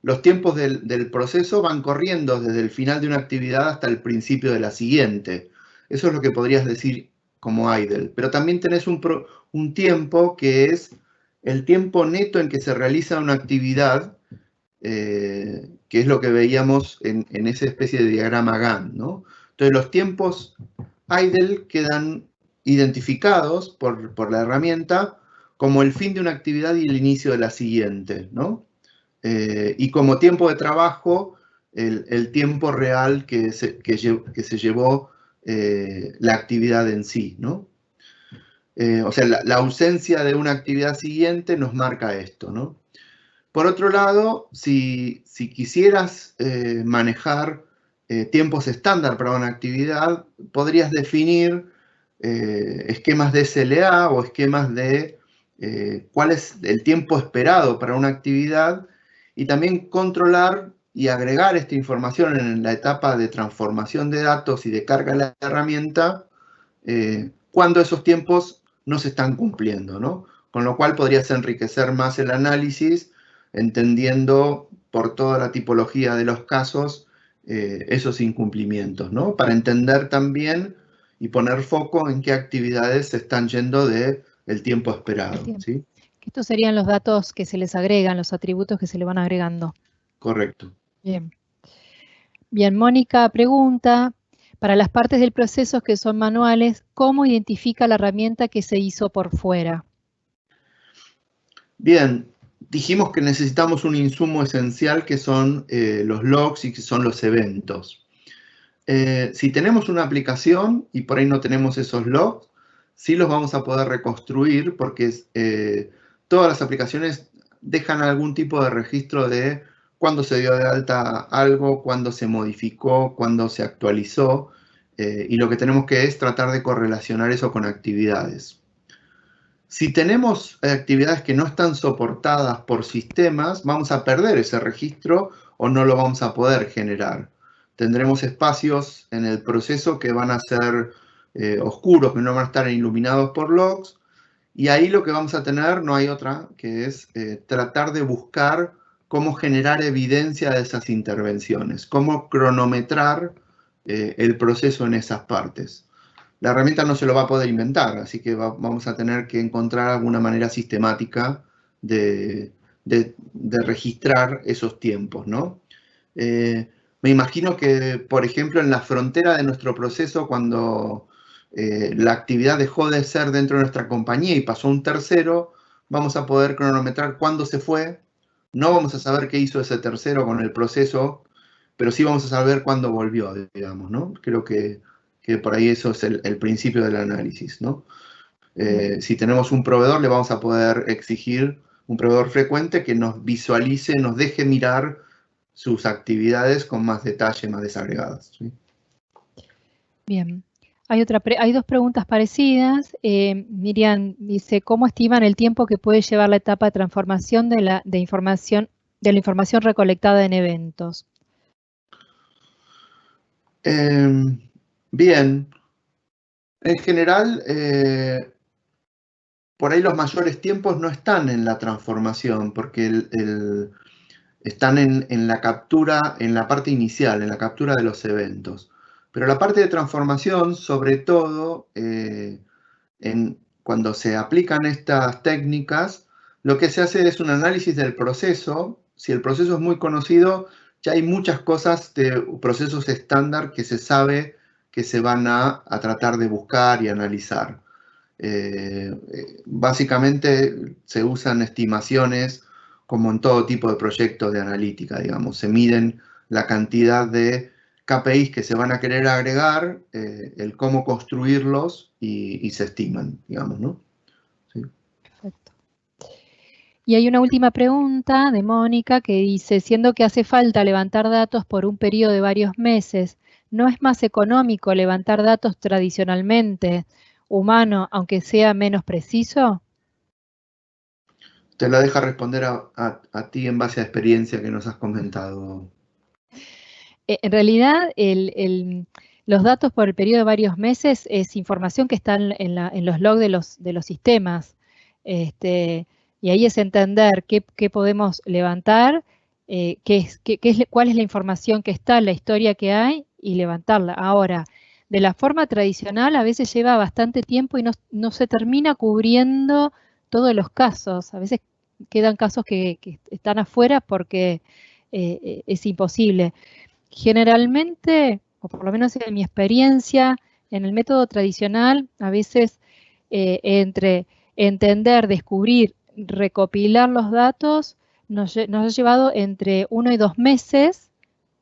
los tiempos del proceso van corriendo desde el final de una actividad hasta el principio de la siguiente. Eso es lo que podrías decir como idle. Pero también tenés un tiempo que es el tiempo neto en que se realiza una actividad, que es lo que veíamos en esa especie de diagrama Gantt, ¿no? Entonces, los tiempos idle quedan identificados por la herramienta como el fin de una actividad y el inicio de la siguiente, ¿no? Y como tiempo de trabajo, el tiempo real que se llevó la actividad en sí, ¿no? O sea, la ausencia de una actividad siguiente nos marca esto, ¿no? Por otro lado, si quisieras manejar tiempos estándar para una actividad, podrías definir esquemas de SLA o esquemas de cuál es el tiempo esperado para una actividad y también controlar y agregar esta información en la etapa de transformación de datos y de carga de la herramienta cuando esos tiempos no se están cumpliendo, ¿no? Con lo cual podrías enriquecer más el análisis entendiendo por toda la tipología de los casos esos incumplimientos, ¿no? Para entender también y poner foco en qué actividades se están yendo del tiempo esperado, ¿sí? Estos serían los datos que se les agregan, los atributos que se le van agregando. Correcto. Bien. Bien, Mónica pregunta, para las partes del proceso que son manuales, ¿cómo identifica la herramienta que se hizo por fuera? Bien, dijimos que necesitamos un insumo esencial que son los logs y que son los eventos. Si tenemos una aplicación y por ahí no tenemos esos logs, sí los vamos a poder reconstruir porque todas las aplicaciones dejan algún tipo de registro de cuándo se dio de alta algo, cuándo se modificó, cuándo se actualizó, y lo que tenemos que es tratar de correlacionar eso con actividades. Si tenemos actividades que no están soportadas por sistemas, vamos a perder ese registro o no lo vamos a poder generar. Tendremos espacios en el proceso que van a ser oscuros, que no van a estar iluminados por logs, y ahí lo que vamos a tener, no hay otra, que es tratar de buscar cómo generar evidencia de esas intervenciones, cómo cronometrar el proceso en esas partes. La herramienta no se lo va a poder inventar, así que vamos a tener que encontrar alguna manera sistemática de registrar esos tiempos, ¿no? Me imagino que, por ejemplo, en la frontera de nuestro proceso, cuando la actividad dejó de ser dentro de nuestra compañía y pasó a un tercero, vamos a poder cronometrar cuándo se fue. No vamos a saber qué hizo ese tercero con el proceso, pero sí vamos a saber cuándo volvió, digamos, ¿no? Creo que por ahí eso es el principio del análisis, ¿no? Si tenemos un proveedor, le vamos a poder exigir un proveedor frecuente que nos visualice, nos deje mirar sus actividades con más detalle, más desagregadas, ¿sí? Bien. Hay dos preguntas parecidas. Miriam dice, ¿cómo estiman el tiempo que puede llevar la etapa de transformación de la información recolectada en eventos? Bien. En general, por ahí los mayores tiempos no están en la transformación, porque están en la captura, en la parte inicial, en la captura de los eventos. Pero la parte de transformación, sobre todo, cuando se aplican estas técnicas, lo que se hace es un análisis del proceso. Si el proceso es muy conocido, ya hay muchas cosas de procesos estándar que se sabe que se van a tratar de buscar y analizar. Básicamente se usan estimaciones como en todo tipo de proyectos de analítica, digamos. Se miden la cantidad de KPIs que se van a querer agregar, el cómo construirlos y se estiman, digamos, ¿no? Sí. Perfecto. Y hay una última pregunta de Mónica que dice, siendo que hace falta levantar datos por un periodo de varios meses, ¿no es más económico levantar datos tradicionalmente, humano, aunque sea menos preciso? Te la deja responder a ti en base a experiencia que nos has comentado. En realidad, los datos por el periodo de varios meses es información que está en los logs de los sistemas. Y ahí es entender qué podemos levantar, cuál es la información que está, la historia que hay, y levantarla. Ahora, de la forma tradicional a veces lleva bastante tiempo y no se termina cubriendo todos los casos. A veces quedan casos que están afuera porque es imposible. Generalmente, o por lo menos en mi experiencia, en el método tradicional, a veces entre entender, descubrir, recopilar los datos, nos ha llevado entre 1 y 2 meses,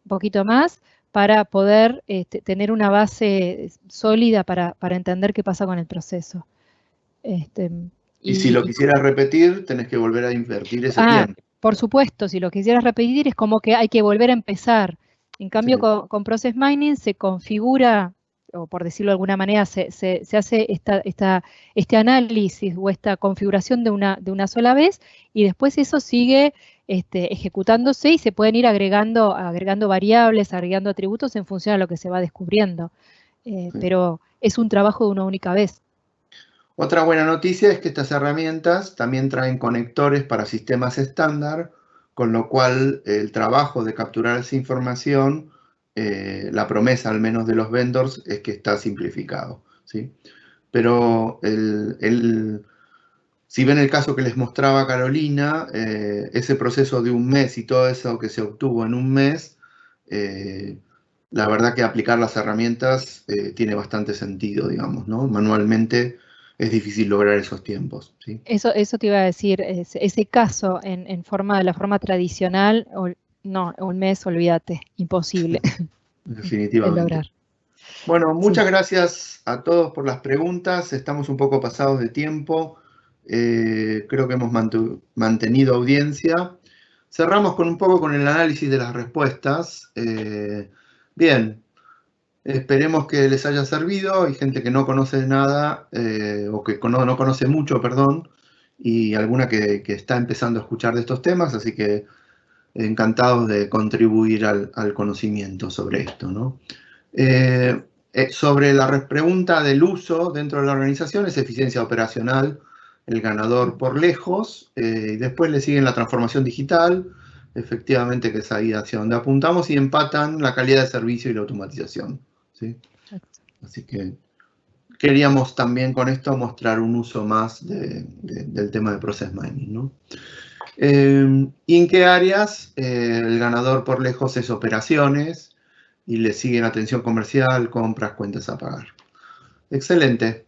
un poquito más, para poder tener una base sólida para entender qué pasa con el proceso. Y si lo quisieras repetir, tenés que volver a invertir ese tiempo. Por supuesto, si lo quisieras repetir es como que hay que volver a empezar. En cambio, sí, con Process Mining se configura, o por decirlo de alguna manera, se hace este análisis o esta configuración de una sola vez, y después eso sigue ejecutándose y se pueden ir agregando variables, agregando atributos en función a lo que se va descubriendo. Sí. Pero es un trabajo de una única vez. Otra buena noticia es que estas herramientas también traen conectores para sistemas estándar, con lo cual el trabajo de capturar esa información, la promesa al menos de los vendors es que está simplificado, ¿sí? Pero si ven el caso que les mostraba Carolina, ese proceso de un mes y todo eso que se obtuvo en un mes, la verdad que aplicar las herramientas tiene bastante sentido, digamos, ¿no? Manualmente es difícil lograr esos tiempos, ¿sí? Eso te iba a decir, ese caso de la forma tradicional, no, un mes, olvídate, imposible de Definitivamente. lograr. Bueno, muchas gracias a todos por las preguntas. Estamos un poco pasados de tiempo. Creo que hemos mantenido audiencia. Cerramos un poco con el análisis de las respuestas. Bien, esperemos que les haya servido. Hay gente que no conoce nada, o que no conoce mucho, perdón, y alguna que está empezando a escuchar de estos temas, así que encantados de contribuir al conocimiento sobre esto, ¿no? Sobre la pregunta del uso dentro de la organización, es eficiencia operacional el ganador por lejos, y después le siguen la transformación digital, efectivamente, que es ahí hacia donde apuntamos, y empatan la calidad de servicio y la automatización, ¿sí? Así que queríamos también con esto mostrar un uso más del tema de Process Mining, ¿no? ¿Y en qué áreas? El ganador por lejos es operaciones, y le siguen atención comercial, compras, cuentas a pagar. Excelente.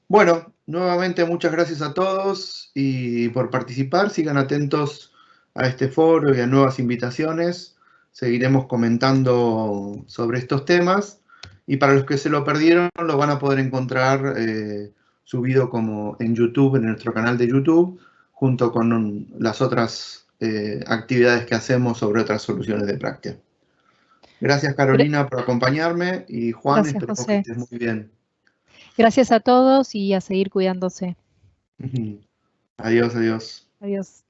Bueno, nuevamente muchas gracias a todos y por participar. Sigan atentos a este foro y a nuevas invitaciones. Seguiremos comentando sobre estos temas. Y para los que se lo perdieron, lo van a poder encontrar subido como en YouTube, en nuestro canal de YouTube, junto con las otras actividades que hacemos sobre otras soluciones de práctica. Gracias, Carolina, por acompañarme, y Juan, Gracias, esperemos José. que estés muy bien. Gracias a todos y a seguir cuidándose. Adiós, adiós. Adiós.